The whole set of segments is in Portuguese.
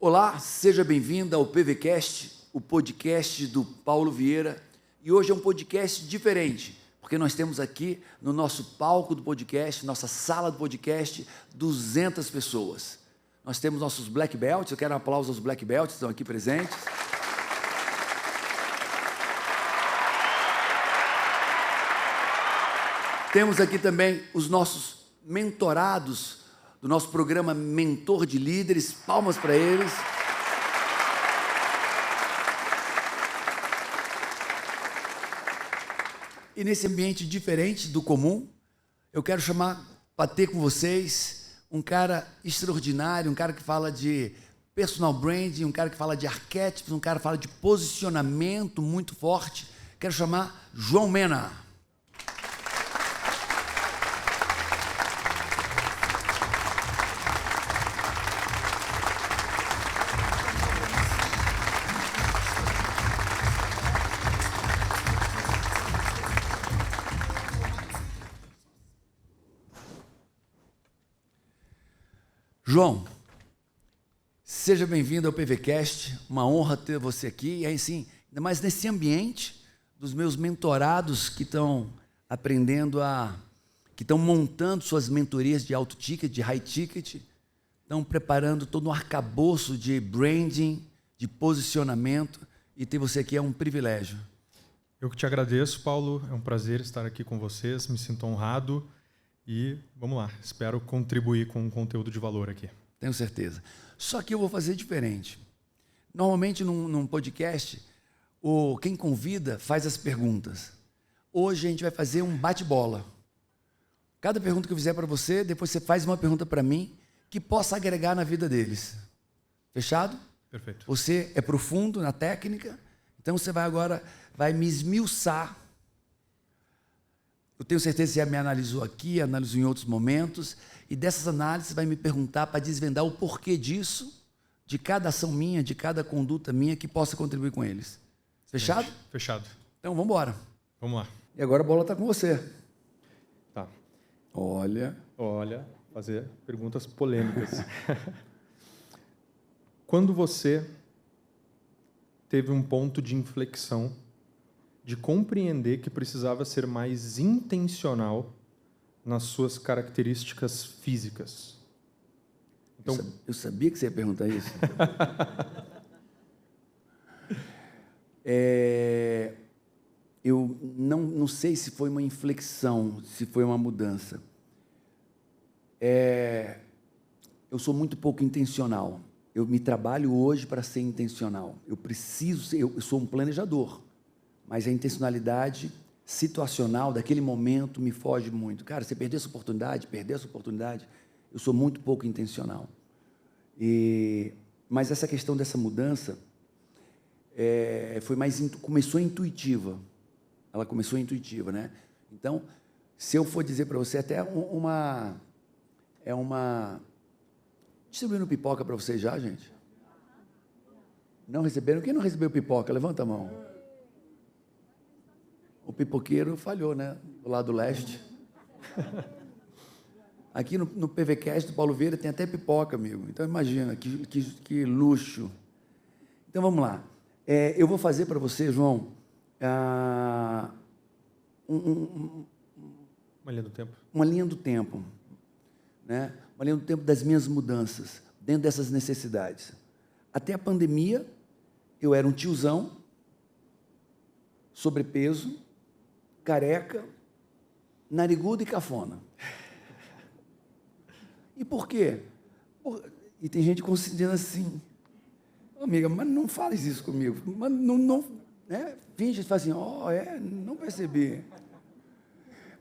Olá, seja bem-vindo ao PVCast, o podcast do Paulo Vieira. E hoje é um podcast diferente, porque nós temos aqui no nosso palco do podcast, nossa sala do podcast, 200 pessoas. Nós temos nossos Black Belts, eu quero um aplauso aos Black Belts que estão aqui presentes. Temos aqui também os nossos mentorados do nosso programa Mentor de Líderes, palmas para eles. E nesse ambiente diferente do comum, eu quero para ter com vocês um cara extraordinário, um cara que fala de personal branding, um cara que fala de arquétipos, um cara que fala de posicionamento muito forte. Quero chamar João Mena. João, seja bem-vindo ao PVCast, uma honra ter você aqui, e aí sim, ainda mais nesse ambiente dos meus mentorados que estão aprendendo que estão montando suas mentorias de alto ticket, de high ticket, estão preparando todo um arcabouço de branding, de posicionamento, e ter você aqui é um privilégio. Eu que te agradeço, Paulo, é um prazer estar aqui com vocês, me sinto honrado. E vamos lá, espero contribuir com um conteúdo de valor aqui. Tenho certeza. Só que eu vou fazer diferente. Normalmente, num podcast, quem convida faz as perguntas. Hoje a gente vai fazer um bate-bola. Cada pergunta que eu fizer para você, depois você faz uma pergunta para mim que possa agregar na vida deles. Fechado? Perfeito. Você é profundo na técnica, então você vai me esmiuçar. Eu tenho certeza que você me analisou aqui, analisou em outros momentos, e dessas análises vai me perguntar para desvendar o porquê disso, de cada ação minha, de cada conduta minha, que possa contribuir com eles. Fechado? Fechado. Então, vamos embora. Vamos lá. E agora a bola está com você. Tá. Olha, fazer perguntas polêmicas. Quando você teve um ponto de inflexão de compreender que precisava ser mais intencional nas suas características físicas? Então, eu sabia que você ia perguntar isso. Eu não sei se foi uma inflexão, se foi uma mudança. Eu sou muito pouco intencional. Eu me trabalho hoje para ser intencional. Eu sou um planejador. Mas a intencionalidade situacional daquele momento me foge muito. Cara, você perder essa oportunidade, eu sou muito pouco intencional. Mas essa questão dessa mudança começou intuitiva. Ela começou intuitiva, né? Então, se eu for dizer para você até distribuindo pipoca para vocês já, gente? Não receberam? Quem não recebeu pipoca? Levanta a mão. O pipoqueiro falhou, né? Do lado leste. Aqui no PVCast do Paulo Vieira tem até pipoca, amigo. Então, imagina, que luxo. Então, vamos lá. Eu vou fazer para você, João, uma linha do tempo. Uma linha do tempo. Né? Uma linha do tempo das minhas mudanças, dentro dessas necessidades. Até a pandemia, eu era um tiozão, sobrepeso, careca, narigudo e cafona. E por quê? E tem gente considerando assim, amiga, mas não fales isso comigo, mas não né? Finge, fala assim, não percebi.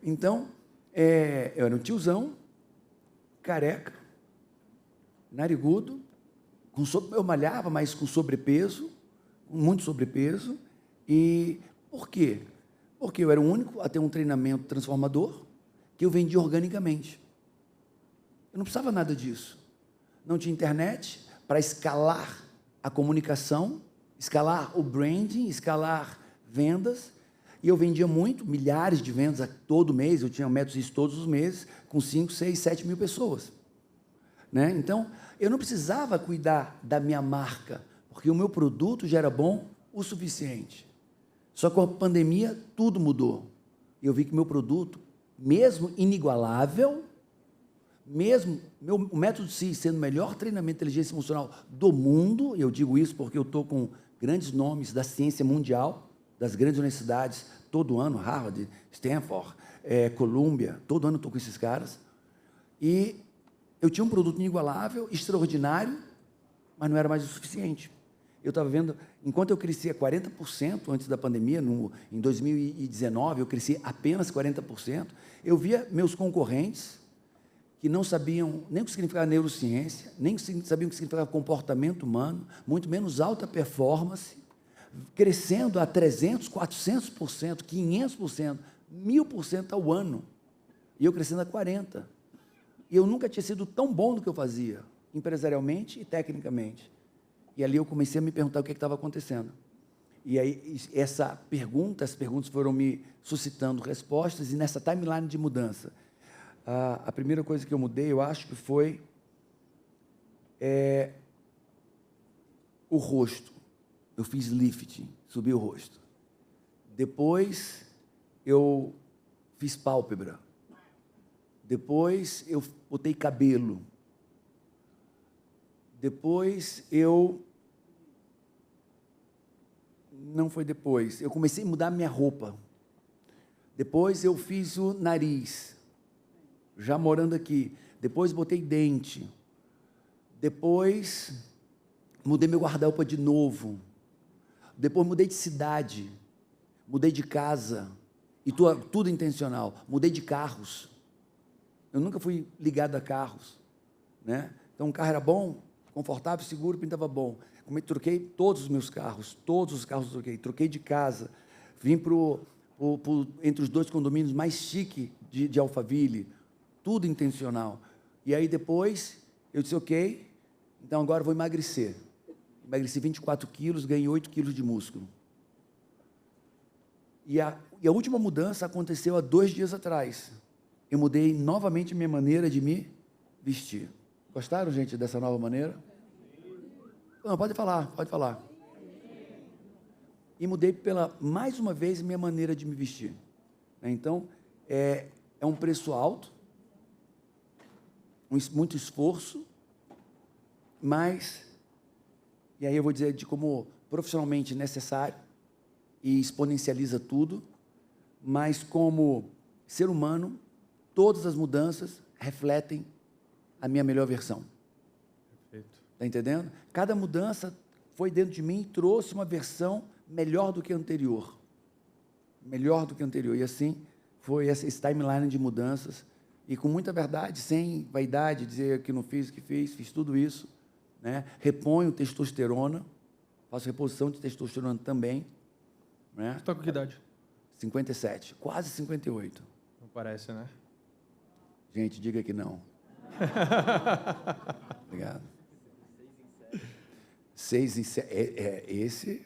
Então, eu era um tiozão, careca, narigudo, eu malhava, mas com sobrepeso, com muito sobrepeso. E por quê? Porque eu era o único a ter um treinamento transformador que eu vendia organicamente. Eu não precisava nada disso. Não tinha internet para escalar a comunicação, escalar o branding, escalar vendas. E eu vendia muito, milhares de vendas todo mês. Eu tinha métodos todos os meses, com 5, 6, 7 mil pessoas. né? Então, eu não precisava cuidar da minha marca, porque o meu produto já era bom o suficiente. Só que com a pandemia, tudo mudou. E eu vi que meu produto, mesmo inigualável, mesmo o método CIS sendo o melhor treinamento de inteligência emocional do mundo, eu digo isso porque eu estou com grandes nomes da ciência mundial, das grandes universidades, todo ano, Harvard, Stanford, Columbia, todo ano eu estou com esses caras, e eu tinha um produto inigualável, extraordinário, mas não era mais o suficiente. Eu estava vendo, enquanto eu crescia 40% antes da pandemia, em 2019, eu cresci apenas 40%, eu via meus concorrentes que não sabiam nem o que significava neurociência, nem sabiam o que significava comportamento humano, muito menos alta performance, crescendo a 300%, 400%, 500%, 1000% ao ano. E eu crescendo a 40%. E eu nunca tinha sido tão bom no que eu fazia, empresarialmente e tecnicamente. E ali eu comecei a me perguntar o que estava acontecendo. E aí essas perguntas foram me suscitando respostas, e nessa timeline de mudança, a primeira coisa que eu mudei, eu acho que foi o rosto. Eu fiz lifting, subi o rosto. Depois, eu fiz pálpebra. Depois, eu botei cabelo. Depois, não foi depois. Eu comecei a mudar minha roupa. Depois, eu fiz o nariz, já morando aqui. Depois botei dente. Depois mudei meu guarda-roupa de novo. Depois mudei de cidade. Mudei de casa. E tudo intencional. Mudei de carros. Eu nunca fui ligado a carros, né? Então, um carro era bom, confortável, seguro, pintava bom. Troquei todos os meus carros, todos os carros eu troquei de casa. Vim entre os 2 condomínios mais chique de Alphaville. Tudo intencional. E aí depois eu disse, ok, então agora eu vou emagrecer. Emagreci 24 quilos, ganhei 8 quilos de músculo. E a última mudança aconteceu há 2 dias atrás. Eu mudei novamente minha maneira de me vestir. Gostaram, gente, dessa nova maneira? Não, pode falar, pode falar. E mudei mais uma vez, minha maneira de me vestir. Então, é um preço alto, muito esforço, mas, e aí eu vou dizer de como profissionalmente necessário e exponencializa tudo, mas como ser humano, todas as mudanças refletem a minha melhor versão. Perfeito. Está entendendo? Cada mudança foi dentro de mim e trouxe uma versão melhor do que a anterior. Melhor do que a anterior. E assim foi esse timeline de mudanças. E com muita verdade, sem vaidade, dizer que não fiz o que fiz tudo isso, né? Reponho testosterona, faço reposição de testosterona também. Né? Você está com que idade? 57, quase 58. Não parece, né? Gente, diga que não. Obrigado. 6 em 7, esse...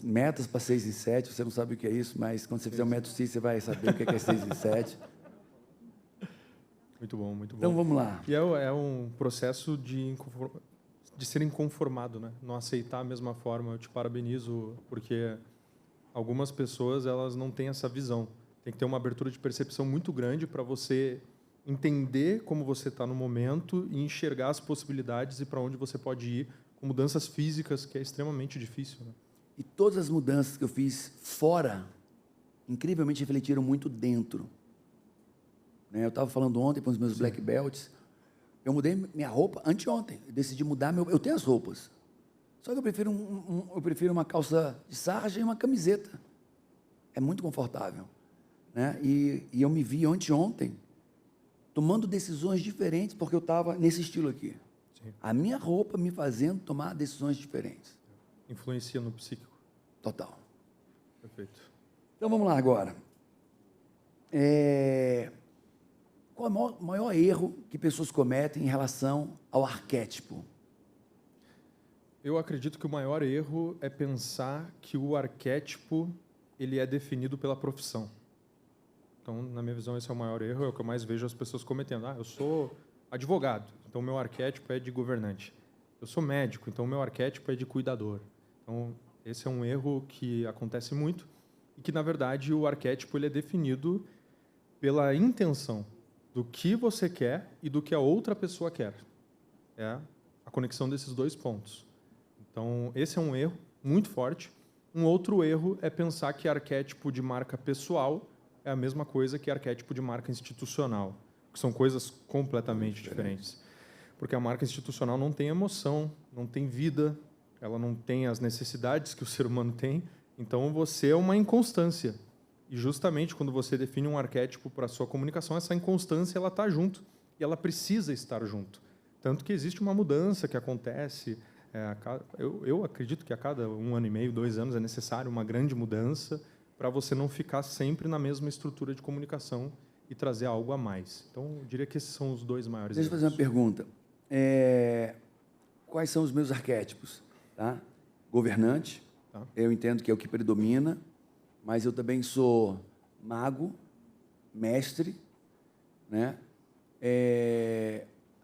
Metas para 6 e 7, você não sabe o que é isso, mas quando você fizer o método CIS, você vai saber o que é 6 e 7. Muito bom, muito bom. Então, vamos lá. E é um processo de ser inconformado, né? Não aceitar a mesma forma. Eu te parabenizo, porque algumas pessoas elas não têm essa visão. Tem que ter uma abertura de percepção muito grande para você entender como você está no momento e enxergar as possibilidades e para onde você pode ir com mudanças físicas, que é extremamente difícil, né? E todas as mudanças que eu fiz fora, incrivelmente refletiram muito dentro. Né? Eu estava falando ontem para os meus black belts, eu mudei minha roupa anteontem, eu decidi mudar eu tenho as roupas, só que eu prefiro uma calça de sarja e uma camiseta. É muito confortável. Né? E eu me vi anteontem tomando decisões diferentes, porque eu estava nesse estilo aqui. Sim. A minha roupa me fazendo tomar decisões diferentes. Influencia no psíquico. Total. Perfeito. Então, vamos lá agora. Qual é o maior erro que pessoas cometem em relação ao arquétipo? Eu acredito que o maior erro é pensar que o arquétipo ele é definido pela profissão. Então, na minha visão, esse é o maior erro, é o que eu mais vejo as pessoas cometendo. Eu sou advogado, então o meu arquétipo é de governante. Eu sou médico, então o meu arquétipo é de cuidador. Então, esse é um erro que acontece muito e que, na verdade, o arquétipo ele é definido pela intenção do que você quer e do que a outra pessoa quer. É a conexão desses dois pontos. Então, esse é um erro muito forte. Um outro erro é pensar que arquétipo de marca pessoal é a mesma coisa que arquétipo de marca institucional, que são coisas completamente diferentes. Porque a marca institucional não tem emoção, não tem vida, ela não tem as necessidades que o ser humano tem, então você é uma inconstância. E justamente quando você define um arquétipo para a sua comunicação, essa inconstância ela está junto e ela precisa estar junto. Tanto que existe uma mudança que acontece. Eu acredito que a cada 1 ano e meio, 2 anos é necessário uma grande mudança para você não ficar sempre na mesma estrutura de comunicação e trazer algo a mais. Então, eu diria que esses são os 2 maiores Deixa eu fazer uma pergunta. Quais são os meus arquétipos? Tá? Governante, Tá. eu entendo que é o que predomina, mas eu também sou mago, mestre, né?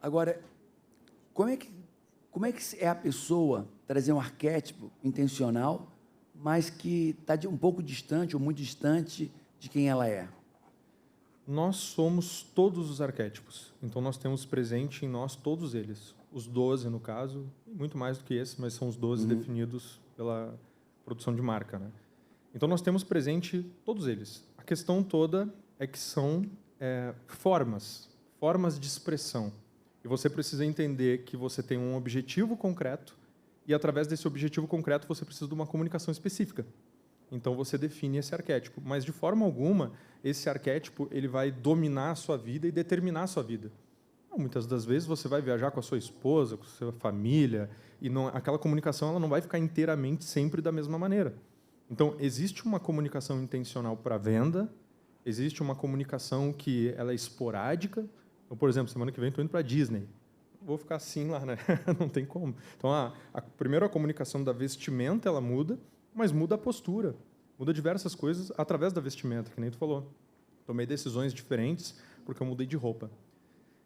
Agora, como é que é a pessoa trazer um arquétipo intencional, mas que está um pouco distante ou muito distante de quem ela é? Nós somos todos os arquétipos. Então, nós temos presente em nós todos eles. Os 12, no caso, e muito mais do que esse, mas são os 12 definidos pela produção de marca, né? Então, nós temos presente todos eles. A questão toda é que são formas de expressão. E você precisa entender que você tem um objetivo concreto e, através desse objetivo concreto, você precisa de uma comunicação específica. Então, você define esse arquétipo. Mas, de forma alguma, esse arquétipo ele vai dominar a sua vida e determinar a sua vida. Muitas das vezes, você vai viajar com a sua esposa, com a sua família, e aquela comunicação ela não vai ficar inteiramente sempre da mesma maneira. Então, existe uma comunicação intencional para venda, existe uma comunicação que ela é esporádica. Então, por exemplo, semana que vem estou indo para a Disney. Vou ficar assim lá, né? Não tem como. Então, primeiro a comunicação da vestimenta ela muda, mas muda a postura, muda diversas coisas através da vestimenta, que nem tu falou. Tomei decisões diferentes porque eu mudei de roupa.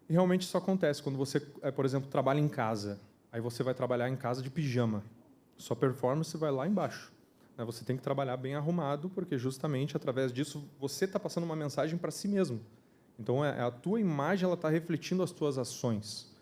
E realmente isso acontece quando você, por exemplo, trabalha em casa. Aí você vai trabalhar em casa de pijama. Sua performance vai lá embaixo. Você tem que trabalhar bem arrumado, porque justamente através disso você está passando uma mensagem para si mesmo. Então, a tua imagem ela está refletindo as tuas ações.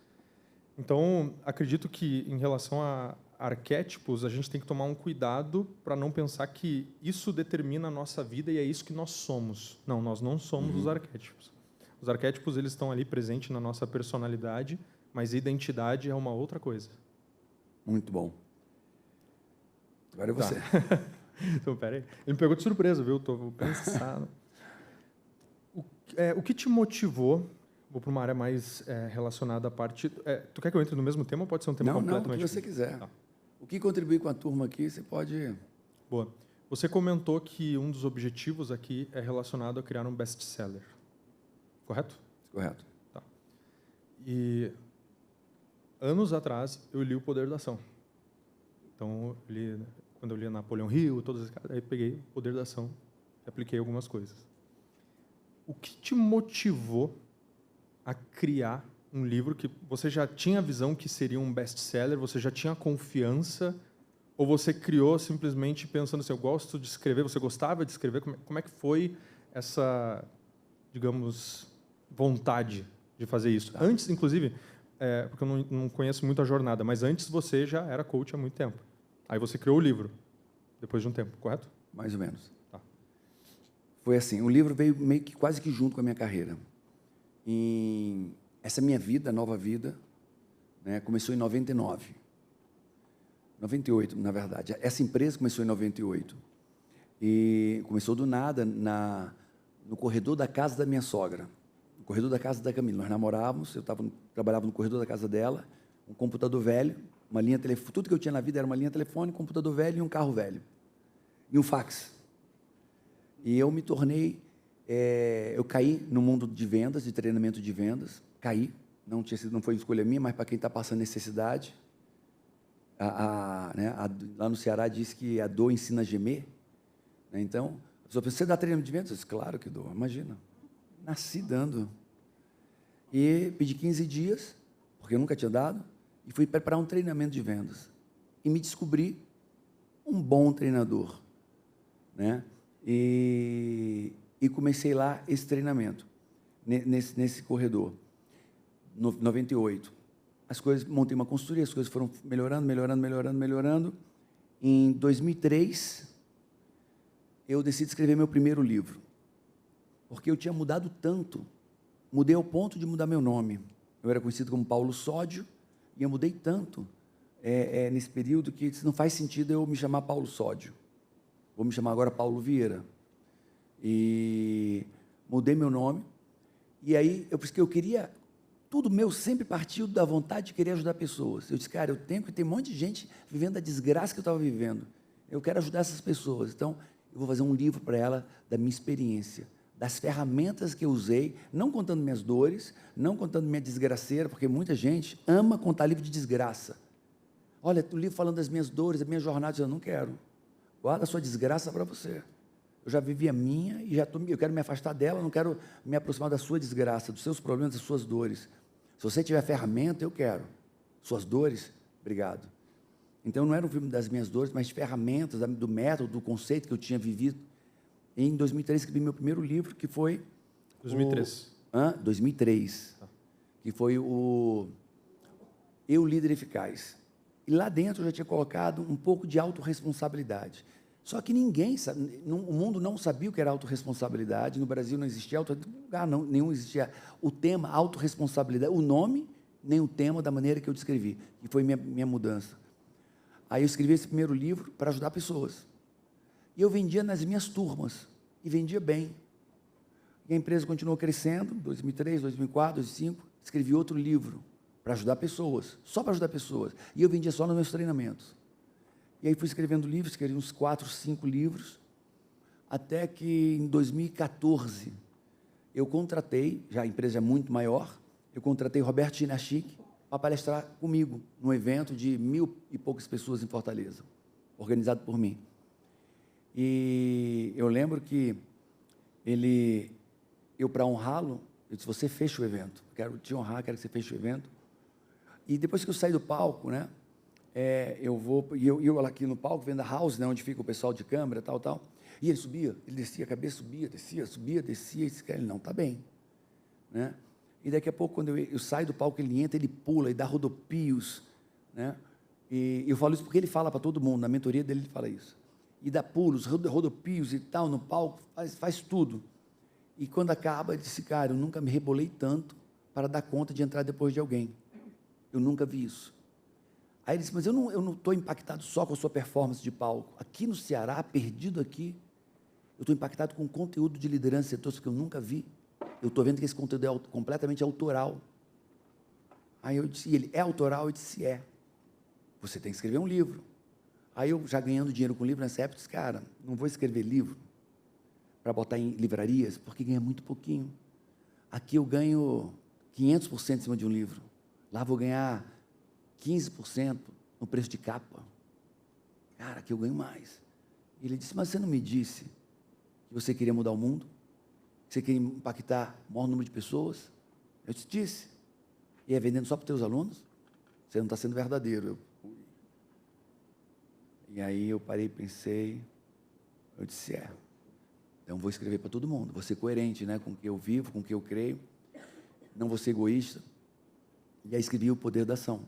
Então, acredito que, em relação a arquétipos, a gente tem que tomar um cuidado para não pensar que isso determina a nossa vida e é isso que nós somos. Não, nós não somos os arquétipos. Os arquétipos eles estão ali presentes na nossa personalidade, mas identidade é uma outra coisa. Muito bom. Agora é você. Tá. Então, peraí. Ele me pegou de surpresa, viu? Estou pensando. O que te motivou? Vou para uma área mais relacionada à parte... tu quer que eu entre no mesmo tema ou pode ser um tema completamente... Não, o que você quiser. Tá. O que contribuir com a turma aqui, você pode... Boa. Você comentou que um dos objetivos aqui é relacionado a criar um best-seller. Correto? Correto. Tá. E anos atrás, eu li O Poder da Ação. Então, quando eu li Napoleão Hill, todos esses caras, aí peguei O Poder da Ação e apliquei algumas coisas. O que te motivou a criar um livro que você já tinha a visão que seria um best-seller, você já tinha confiança, ou você criou simplesmente pensando assim, eu gosto de escrever, você gostava de escrever? Como é que foi essa, digamos, vontade de fazer isso? Tá. Antes, inclusive, porque eu não conheço muito a jornada, mas antes você já era coach há muito tempo. Aí você criou o livro, depois de um tempo, correto? Mais ou menos. Tá. Foi assim, o livro veio meio que quase que junto com a minha carreira. Essa minha vida, nova vida, né, começou em 99. 98, na verdade. Essa empresa começou em 98. E começou do nada no corredor da casa da minha sogra. No corredor da casa da Camila. Nós namorávamos, eu trabalhava no corredor da casa dela, um computador velho, uma linha telefônica. Tudo que eu tinha na vida era uma linha telefônica, um computador velho e um carro velho. E um fax. E eu me tornei... eu caí no mundo de vendas, de treinamento de vendas. Caí. Não foi escolha minha, mas para quem está passando necessidade. Lá no Ceará diz que a dor ensina a gemer. Né? Então, a pessoa pensa, você dá treinamento de vendas? Eu disse, claro que dou, imagina. Nasci dando. E pedi 15 dias, porque eu nunca tinha dado, e fui preparar um treinamento de vendas. E me descobri um bom treinador, né? E comecei lá esse treinamento, nesse corredor, 98. As coisas, montei uma consultoria, as coisas foram melhorando. Em 2003, eu decidi escrever meu primeiro livro, porque eu tinha mudado tanto, mudei ao ponto de mudar meu nome. Eu era conhecido como Paulo Sódio, e eu mudei tanto nesse período que não faz sentido eu me chamar Paulo Sódio. Vou me chamar agora Paulo Vieira. E mudei meu nome, e aí, porque eu queria, tudo meu sempre partiu da vontade de querer ajudar pessoas. Eu disse, cara, eu tenho que ter um monte de gente vivendo a desgraça que eu estava vivendo. Eu quero ajudar essas pessoas. Então, eu vou fazer um livro para ela da minha experiência, das ferramentas que eu usei, não contando minhas dores, não contando minha desgraceira, porque muita gente ama contar livro de desgraça. Olha, o livro falando das minhas dores, das minhas jornadas, eu não quero. Guarda a sua desgraça para você. Eu já vivi a minha e eu quero me afastar dela, não quero me aproximar da sua desgraça, dos seus problemas, das suas dores. Se você tiver ferramenta, eu quero. Suas dores, obrigado. Então, não era um filme das minhas dores, mas de ferramentas, do método, do conceito que eu tinha vivido. E em 2003, escrevi meu primeiro livro, que foi... 2003. 2003. Que foi o Eu, Líder Eficaz. E lá dentro eu já tinha colocado um pouco de autorresponsabilidade. Só que ninguém, o mundo não sabia o que era autorresponsabilidade, no Brasil não existia, lugar nenhum existia o tema autorresponsabilidade, o nome, nem o tema da maneira que eu descrevi, que foi minha mudança. Aí eu escrevi esse primeiro livro para ajudar pessoas. E eu vendia nas minhas turmas, e vendia bem. E a empresa continuou crescendo, 2003, 2004, 2005, escrevi outro livro para ajudar pessoas, só para ajudar pessoas. E eu vendia só nos meus treinamentos. E aí fui escrevendo livros, escrevi uns 4, 5 livros, até que em 2014 eu contratei, já a empresa é muito maior, eu contratei Roberto Chinachique para palestrar comigo num evento de 1.000 e poucas pessoas em Fortaleza, organizado por mim. E eu lembro que eu para honrá-lo, eu disse, você fecha o evento, quero te honrar, quero que você feche o evento. E depois que eu saí do palco, né, eu lá aqui no palco, vendo a house, né, onde fica o pessoal de câmera, tal, e ele subia, ele descia a cabeça, subia, descia, e disse, ele não está bem, né? E daqui a pouco, quando eu saio do palco, ele entra, ele pula e dá rodopios, né? E eu falo isso porque ele fala para todo mundo, na mentoria dele ele fala isso. E dá pulos, rodopios e tal, no palco, faz tudo. E quando acaba, ele disse, cara, eu nunca me rebolei tanto para dar conta de entrar depois de alguém. Eu nunca vi isso. Aí ele disse, mas eu não estou impactado só com a sua performance de palco. Aqui no Ceará, perdido aqui, eu estou impactado com conteúdo de liderança e setores que eu nunca vi. Eu estou vendo que esse conteúdo é completamente autoral. Aí eu disse, e ele, é autoral? Eu disse, é. Você tem que escrever um livro. Aí eu, já ganhando dinheiro com livro nessa época, disse, cara, não vou escrever livro para botar em livrarias, porque ganha muito pouquinho. Aqui eu ganho 500% em cima de um livro. Lá vou ganhar 15% no preço de capa. Cara, aqui eu ganho mais. E ele disse, mas você não me disse que você queria mudar o mundo? Que você queria impactar o maior número de pessoas? Eu disse. E é vendendo só para os teus alunos? Você não está sendo verdadeiro. E aí eu parei e pensei, eu disse, então vou escrever para todo mundo, vou ser coerente, né, com o que eu vivo, com o que eu creio, não vou ser egoísta. E aí escrevi O Poder da Ação.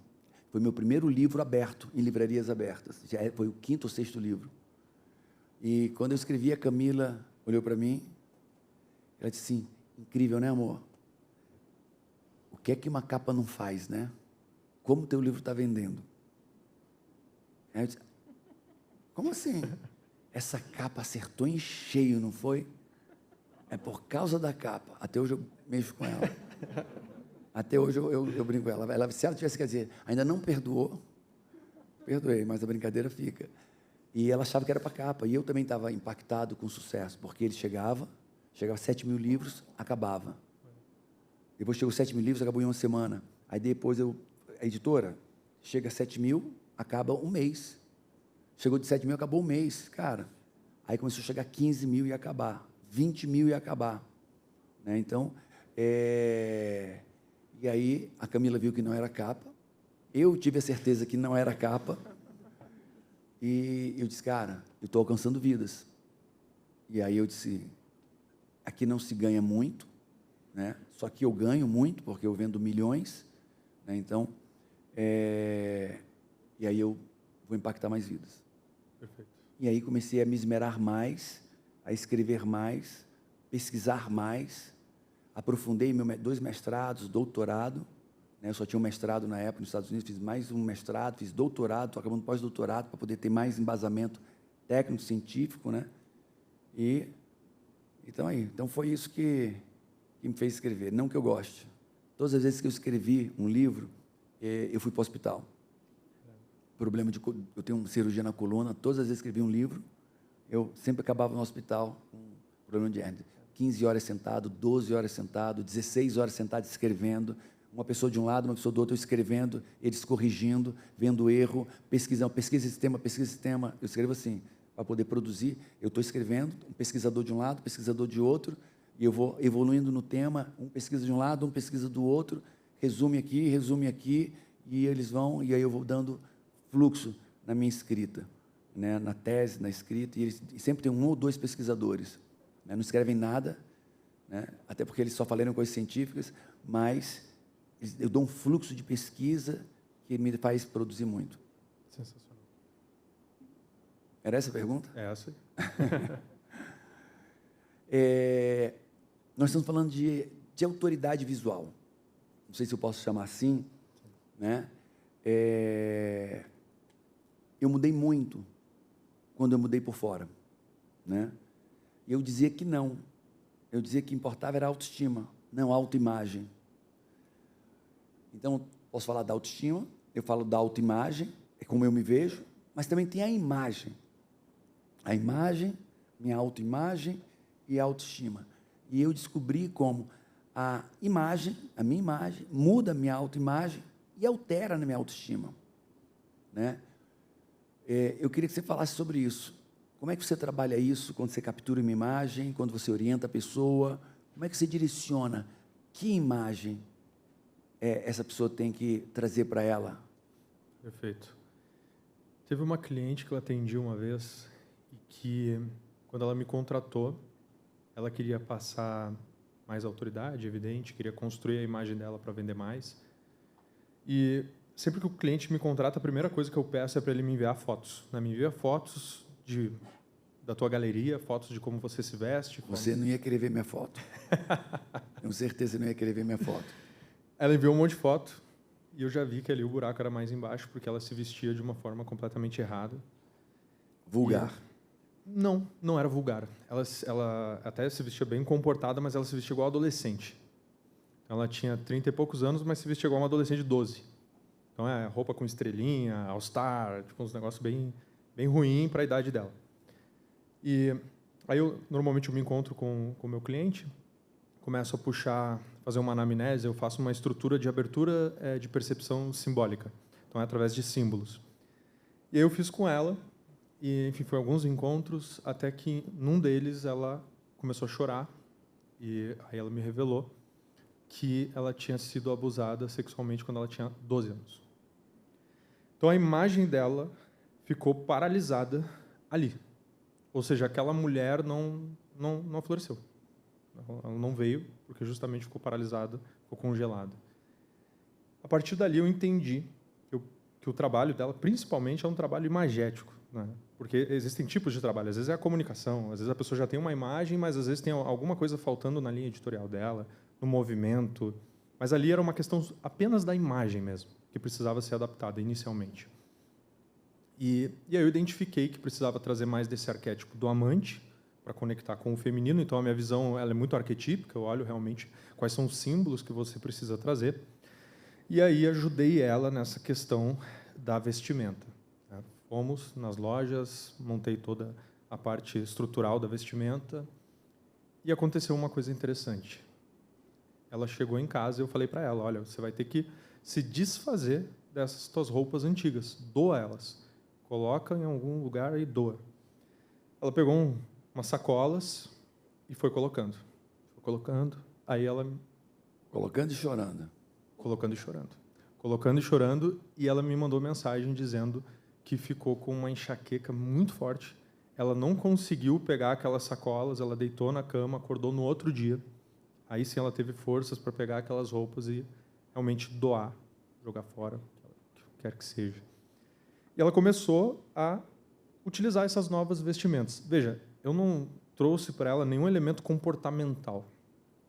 Foi meu primeiro livro aberto, em livrarias abertas. Já foi o 5º ou 6º livro. E quando eu escrevi, a Camila olhou para mim, ela disse assim, incrível, né, amor? O que é que uma capa não faz, né? Como o teu livro está vendendo? Aí eu disse, como assim? Essa capa acertou em cheio, não foi? É por causa da capa. Até hoje eu mexo com ela. Até hoje eu brinco com ela. Se ela tivesse que dizer, ainda não perdoou, perdoei, mas a brincadeira fica. E ela achava que era para capa. E eu também estava impactado com o sucesso, porque ele chegava a 7.000 livros, acabava. Depois chegou 7.000 livros, acabou em uma semana. Aí depois a editora chega a 7.000, acaba um mês. Chegou de 7.000, acabou um mês, cara. Aí começou a chegar a 15.000 e acabar. 20.000 e acabar. Né? Então, E aí a Camila viu que não era capa. Eu tive a certeza que não era capa. E eu disse, cara, eu estou alcançando vidas. E aí eu disse, aqui não se ganha muito, né? Só que eu ganho muito, porque eu vendo milhões, né? Então, e aí eu vou impactar mais vidas. Perfeito. E aí comecei a me esmerar mais, a escrever mais, pesquisar mais, aprofundei 2 mestrados, doutorado, né? Eu só tinha um mestrado na época nos Estados Unidos, fiz mais um mestrado, fiz doutorado, estou acabando pós-doutorado para poder ter mais embasamento técnico, científico, né? E então foi isso que me fez escrever, não que eu goste. Todas as vezes que eu escrevi um livro, eu fui para o hospital. Problema eu tenho uma cirurgia na coluna, todas as vezes que escrevi um livro, eu sempre acabava no hospital com problema de hérnia. 15 horas sentado, 12 horas sentado, 16 horas sentado escrevendo, uma pessoa de um lado, uma pessoa do outro, eu escrevendo, eles corrigindo, vendo erro, pesquisando, pesquisa esse tema. Eu escrevo assim, para poder produzir, eu estou escrevendo, um pesquisador de um lado, um pesquisador de outro, e eu vou evoluindo no tema, um pesquisa de um lado, um pesquisa do outro, resume aqui, e eles vão, e aí eu vou dando fluxo na minha escrita, né, na tese, na escrita, e sempre tem 1 ou 2 pesquisadores, né, não escrevem nada, né, até porque eles só falaram coisas científicas, mas eu dou um fluxo de pesquisa que me faz produzir muito. Sensacional. Era essa a pergunta? É essa aí. Nós estamos falando de autoridade visual. Não sei se eu posso chamar assim, né? Eu mudei muito quando eu mudei por fora, né? E eu dizia que não. Eu dizia que importava era a autoestima, não a autoimagem. Então, posso falar da autoestima, eu falo da autoimagem, é como eu me vejo, mas também tem a imagem. A imagem, minha autoimagem e a autoestima. E eu descobri como a minha imagem, muda a minha autoimagem e altera na minha autoestima, né? Eu queria que você falasse sobre isso. Como é que você trabalha isso quando você captura uma imagem, quando você orienta a pessoa? Como é que você direciona? Que imagem essa pessoa tem que trazer para ela? Perfeito. Teve uma cliente que eu atendi uma vez e que, quando ela me contratou, ela queria passar mais autoridade, evidente, queria construir a imagem dela para vender mais. E sempre que o cliente me contrata, a primeira coisa que eu peço é para ele me enviar fotos. Me envia fotos da tua galeria, fotos de como você se veste. Você não ia querer ver minha foto. Tenho certeza que não ia querer ver minha foto. Ela enviou um monte de foto e eu já vi que ali o buraco era mais embaixo porque ela se vestia de uma forma completamente errada. Vulgar. Não era vulgar. Ela até se vestia bem comportada, mas ela se vestia igual adolescente. Ela tinha 30 e poucos anos, mas se vestia igual uma adolescente de 12. Então, roupa com estrelinha, all-star, tipo, uns negócios bem ruim para a idade dela. E aí, normalmente, eu me encontro com o meu cliente, começo a fazer uma anamnese, eu faço uma estrutura de abertura de percepção simbólica. Então, é através de símbolos. E aí eu fiz com ela, e, enfim, foi alguns encontros, até que, num deles, ela começou a chorar, e aí ela me revelou que ela tinha sido abusada sexualmente quando ela tinha 12 anos. Então, a imagem dela ficou paralisada ali. Ou seja, aquela mulher não floresceu. Ela não veio, porque justamente ficou paralisada, ficou congelada. A partir dali, eu entendi que o trabalho dela, principalmente, é um trabalho imagético, né? Porque existem tipos de trabalho. Às vezes é a comunicação, às vezes a pessoa já tem uma imagem, mas às vezes tem alguma coisa faltando na linha editorial dela, no movimento. Mas ali era uma questão apenas da imagem mesmo, que precisava ser adaptada inicialmente. E aí eu identifiquei que precisava trazer mais desse arquétipo do amante para conectar com o feminino. Então, a minha visão ela é muito arquetípica, eu olho realmente quais são os símbolos que você precisa trazer. E aí ajudei ela nessa questão da vestimenta. Fomos nas lojas, montei toda a parte estrutural da vestimenta e aconteceu uma coisa interessante. Ela chegou em casa e eu falei para ela, olha, você vai ter que se desfazer dessas tuas roupas antigas, doa elas, coloca em algum lugar e doa. Ela pegou umas sacolas e foi colocando, aí ela... Colocando e chorando. colocando e chorando. Colocando e chorando, e ela me mandou mensagem dizendo que ficou com uma enxaqueca muito forte. Ela não conseguiu pegar aquelas sacolas, ela deitou na cama, acordou no outro dia. Aí sim ela teve forças para pegar aquelas roupas e realmente doar, jogar fora, o que quer que seja. E ela começou a utilizar essas novas vestimentas. Veja, eu não trouxe para ela nenhum elemento comportamental.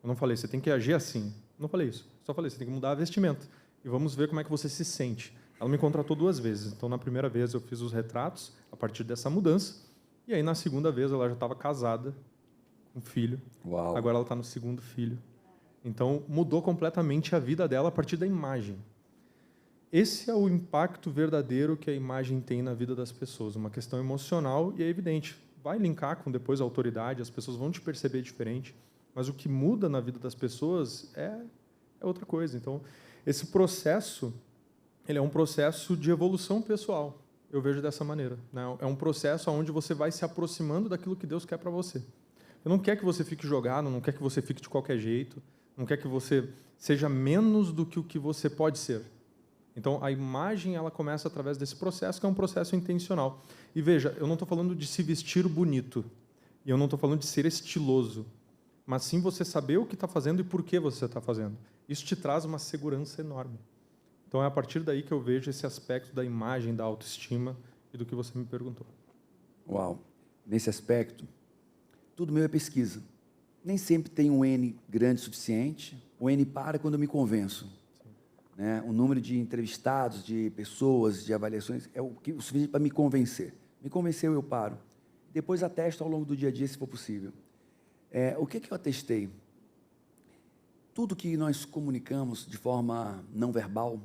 Eu não falei, você tem que agir assim. Não falei isso. Só falei, você tem que mudar a vestimenta. E vamos ver como é que você se sente. Ela me contratou 2 vezes. Então, na primeira vez, eu fiz os retratos a partir dessa mudança. E aí, na segunda vez, ela já estava casada, com filho. Uau. Agora ela está no 2º filho. Então, mudou completamente a vida dela a partir da imagem. Esse é o impacto verdadeiro que a imagem tem na vida das pessoas. Uma questão emocional e é evidente. Vai linkar com depois a autoridade, as pessoas vão te perceber diferente. Mas o que muda na vida das pessoas é outra coisa. Então, esse processo, ele é um processo de evolução pessoal. Eu vejo dessa maneira, né? É um processo onde você vai se aproximando daquilo que Deus quer para você. Ele não quer que você fique jogado, não quer que você fique de qualquer jeito, não quer que você seja menos do que o que você pode ser. Então, a imagem ela começa através desse processo, que é um processo intencional. E veja, eu não estou falando de se vestir bonito, e eu não estou falando de ser estiloso, mas sim você saber o que está fazendo e por que você está fazendo. Isso te traz uma segurança enorme. Então, é a partir daí que eu vejo esse aspecto da imagem, da autoestima e do que você me perguntou. Uau! Nesse aspecto, tudo meu é pesquisa. Nem sempre tem um N grande o suficiente. O N para quando eu me convenço. Né? O número de entrevistados, de pessoas, de avaliações, é o suficiente para me convencer. Me convenceu, eu paro. Depois atesto ao longo do dia a dia, se for possível. O que eu atestei? Tudo que nós comunicamos de forma não verbal,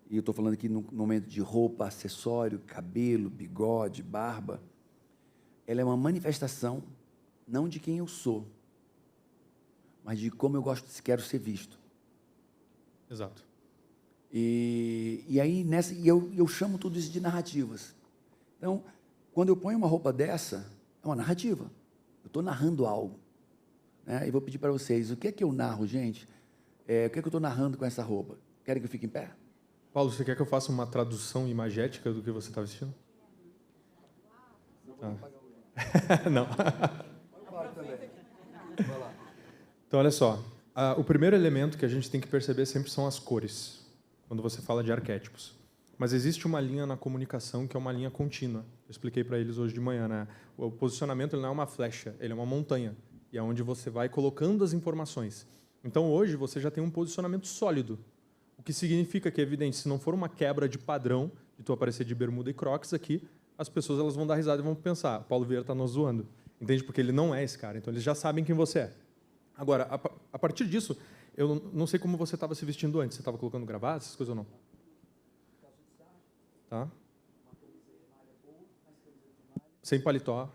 e eu estou falando aqui no momento de roupa, acessório, cabelo, bigode, barba, ela é uma manifestação não de quem eu sou, mas de como eu quero ser visto. Exato. E aí, eu chamo tudo isso de narrativas. Então, quando eu ponho uma roupa dessa, é uma narrativa. Eu estou narrando algo. Né? E vou pedir para vocês, o que é que eu narro, gente? O que é que eu estou narrando com essa roupa? Querem que eu fique em pé? Paulo, você quer que eu faça uma tradução imagética do que você está vestindo? Não. Então, olha só. O primeiro elemento que a gente tem que perceber sempre são as cores, quando você fala de arquétipos. Mas existe uma linha na comunicação que é uma linha contínua. Eu expliquei para eles hoje de manhã, né? O posicionamento ele não é uma flecha, ele é uma montanha. E é onde você vai colocando as informações. Então, hoje, você já tem um posicionamento sólido. O que significa que, é evidente, se não for uma quebra de padrão, de tu aparecer de bermuda e crocs aqui, as pessoas elas vão dar risada e vão pensar, Paulo Vieira está nos zoando. Entende? Porque ele não é esse cara. Então, eles já sabem quem você é. Agora, a partir disso, eu não sei como você estava se vestindo antes. Você estava colocando gravata, essas coisas ou não? Tá? Sem paletó.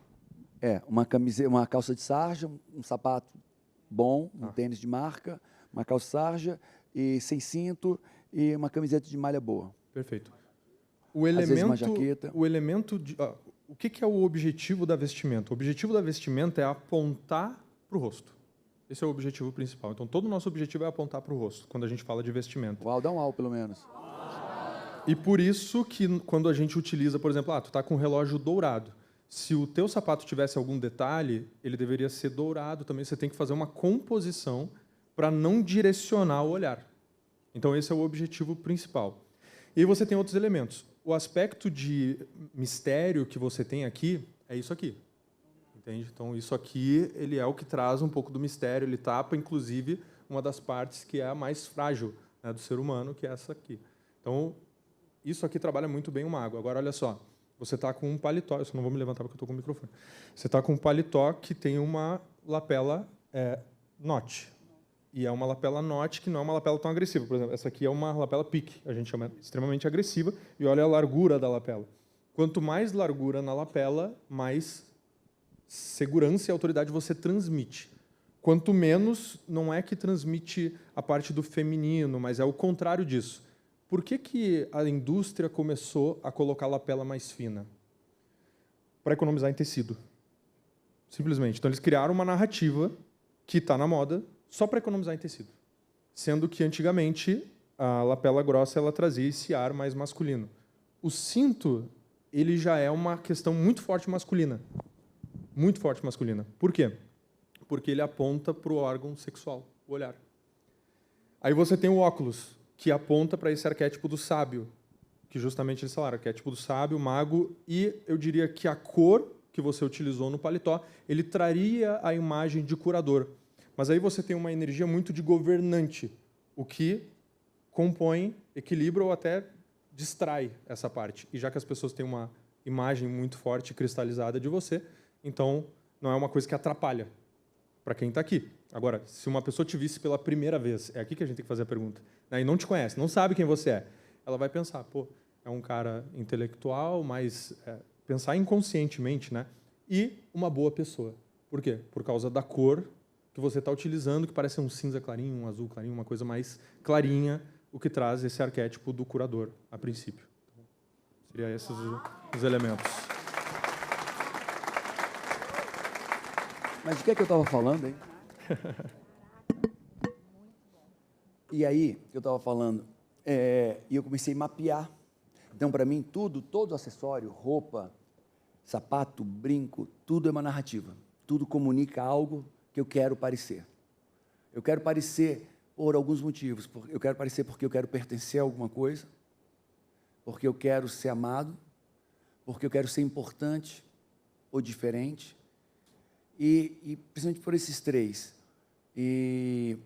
Uma calça de sarja, um sapato bom, um tênis de marca, uma calça sarja e sem cinto e uma camiseta de malha boa. Perfeito. Às vezes uma jaqueta. O que é o objetivo da vestimenta? O objetivo da vestimenta é apontar para o rosto. Esse é o objetivo principal. Então, todo o nosso objetivo é apontar para o rosto, quando a gente fala de vestimenta. Uau, dá um au, pelo menos. E por isso que, quando a gente utiliza, por exemplo, tu está com um relógio dourado. Se o teu sapato tivesse algum detalhe, ele deveria ser dourado também. Você tem que fazer uma composição para não direcionar o olhar. Então, esse é o objetivo principal. E aí você tem outros elementos. O aspecto de mistério que você tem aqui é isso aqui. Entende? Então, isso aqui ele é o que traz um pouco do mistério. Ele tapa, inclusive, uma das partes que é a mais frágil, né, do ser humano, que é essa aqui. Então, isso aqui trabalha muito bem o mago. Agora, olha só. Você está com um paletó. Eu só não vou me levantar porque eu estou com o microfone. Você está com um paletó que tem uma lapela knot. E é uma lapela knot que não é uma lapela tão agressiva. Por exemplo, essa aqui é uma lapela pique. A gente chama extremamente agressiva. E olha a largura da lapela. Quanto mais largura na lapela, mais segurança e autoridade você transmite. Quanto menos, não é que transmite a parte do feminino, mas é o contrário disso. Por que a indústria começou a colocar a lapela mais fina? Para economizar em tecido. Simplesmente. Então, eles criaram uma narrativa que está na moda só para economizar em tecido. Sendo que, antigamente, a lapela grossa ela trazia esse ar mais masculino. O cinto, ele já é uma questão muito forte masculina. Muito forte masculina. Por quê? Porque ele aponta para o órgão sexual, o olhar. Aí você tem o óculos, que aponta para esse arquétipo do sábio, que justamente eles falaram, arquétipo do sábio, mago, e eu diria que a cor que você utilizou no paletó, ele traria a imagem de curador. Mas aí você tem uma energia muito de governante, o que compõe, equilibra ou até distrai essa parte. E já que as pessoas têm uma imagem muito forte e cristalizada de você, então não é uma coisa que atrapalha para quem está aqui. Agora, se uma pessoa te visse pela primeira vez, é aqui que a gente tem que fazer a pergunta, né, e não te conhece, não sabe quem você é, ela vai pensar, pô, é um cara intelectual, mas pensar inconscientemente, né? E uma boa pessoa. Por quê? Por causa da cor que você está utilizando, que parece um cinza clarinho, um azul clarinho, uma coisa mais clarinha, o que traz esse arquétipo do curador, a princípio. Seriam esses os elementos. Mas o que é que eu estava falando, hein? E aí, eu estava falando, e eu comecei a mapear. Então, para mim, todo acessório, roupa, sapato, brinco, tudo é uma narrativa. Tudo comunica algo que eu quero parecer. Eu quero parecer por alguns motivos. Eu quero parecer porque eu quero pertencer a alguma coisa, porque eu quero ser amado, porque eu quero ser importante ou diferente, e principalmente por esses três. E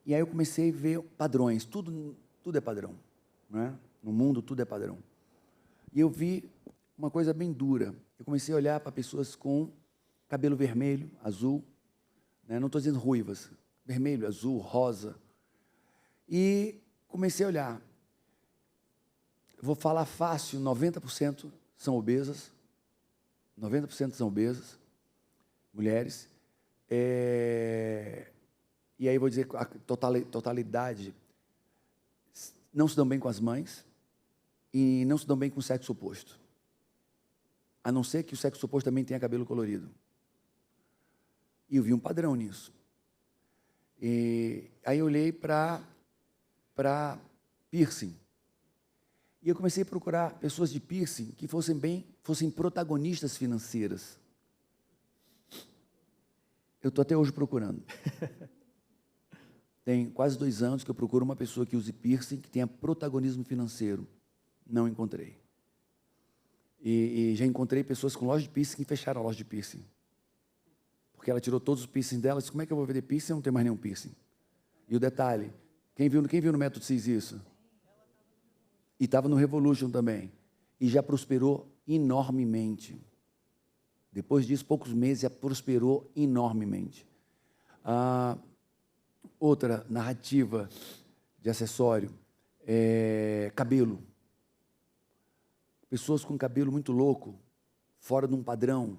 aí eu comecei a ver padrões. Tudo é padrão, né? No mundo, tudo é padrão. E eu vi uma coisa bem dura. Eu comecei a olhar para pessoas com cabelo vermelho, azul, né? Não estou dizendo ruivas, vermelho, azul, rosa. E comecei a olhar. Vou falar fácil, 90% são obesas. 90% são obesas, mulheres. E aí vou dizer a totalidade não se dão bem com as mães e não se dão bem com o sexo oposto. A não ser que o sexo oposto também tenha cabelo colorido. E eu vi um padrão nisso. E aí eu olhei para piercing. E eu comecei a procurar pessoas de piercing que fossem protagonistas financeiras. Eu estou até hoje procurando. Tem quase 2 anos que eu procuro uma pessoa que use piercing, que tenha protagonismo financeiro. Não encontrei. E já encontrei pessoas com loja de piercing que fecharam a loja de piercing. Porque ela tirou todos os piercings dela e disse, como é que eu vou vender piercing se eu não tenho mais nenhum piercing? E o detalhe, quem viu no Método CIS isso? E estava no Revolution também. E já prosperou enormemente. Depois disso, poucos meses, já prosperou enormemente. Outra narrativa de acessório é cabelo. Pessoas com cabelo muito louco, fora de um padrão,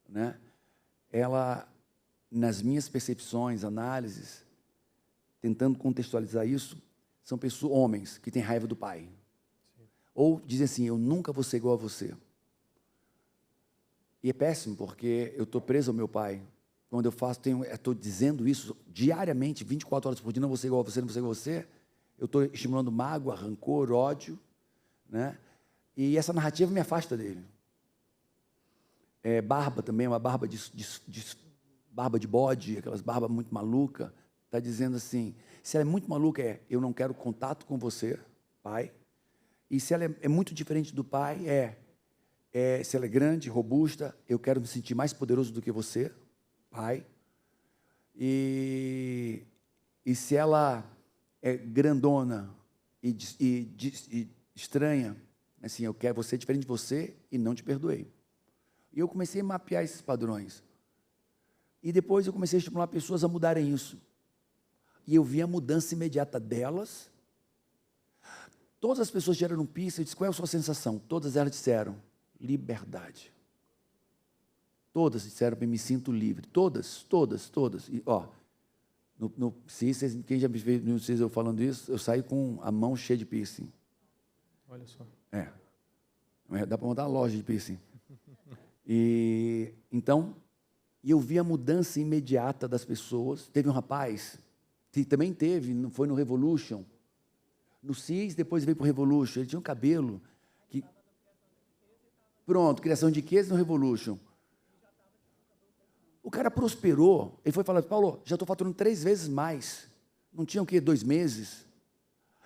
né? Ela, nas minhas percepções, análises, tentando contextualizar isso, são pessoas, homens, que têm raiva do pai. Sim. Ou dizem assim, eu nunca vou ser igual a você. E é péssimo, porque eu estou preso ao meu pai. Quando eu faço, estou dizendo isso diariamente, 24 horas por dia, não vou ser igual a você, não vou ser igual a você. Eu estou estimulando mágoa, rancor, ódio, né? E essa narrativa me afasta dele. Barba também, uma barba barba de bode, aquelas barbas muito malucas, está dizendo assim, se ela é muito maluca, eu não quero contato com você, pai. E se ela é muito diferente do pai, se ela é grande, robusta, eu quero me sentir mais poderoso do que você, pai. E se ela é grandona e estranha, assim, eu quero você diferente de você e não te perdoei. E eu comecei a mapear esses padrões. E depois eu comecei a estimular pessoas a mudarem isso. E eu vi a mudança imediata delas. Todas as pessoas tiraram um piercing, eu disse, qual é a sua sensação? Todas elas disseram, liberdade. Todas disseram, me sinto livre. Todas. E, quem já me viu no CIS eu falando isso, eu saí com a mão cheia de piercing. Olha só. Dá para montar uma loja de piercing. Então, eu vi a mudança imediata das pessoas. Teve um rapaz também teve, foi no Revolution. No CIS, depois veio para o Revolution. Ele tinha um cabelo que... Pronto, criação de riqueza no Revolution. O cara prosperou. Ele foi falando, Paulo, já estou faturando 3 vezes mais. Não tinha o quê? 2 meses?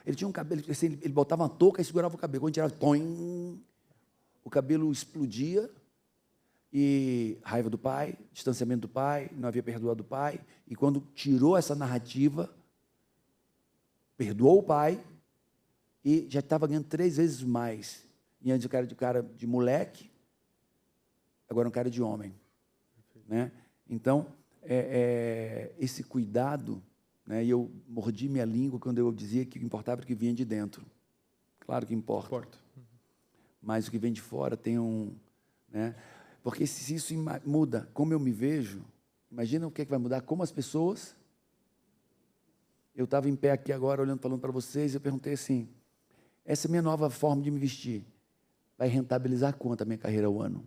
Ele tinha um cabelo, assim, ele botava uma touca e segurava o cabelo. Quando tirava, toim, o cabelo explodia. E raiva do pai, distanciamento do pai, não havia perdoado o pai. E quando tirou essa narrativa, perdoou o pai e já estava ganhando 3 vezes mais. E antes o cara de moleque, agora um cara de homem. Né? Então, esse cuidado, né? E eu mordi minha língua quando eu dizia que o importava era o que vinha de dentro. Claro que importa. Mas o que vem de fora tem um... Né? Porque se isso muda como eu me vejo, imagina o que é que vai mudar, como as pessoas... Eu estava em pé aqui agora, olhando, falando para vocês, e eu perguntei assim, essa é a minha nova forma de me vestir. Vai rentabilizar quanto a minha carreira ao ano?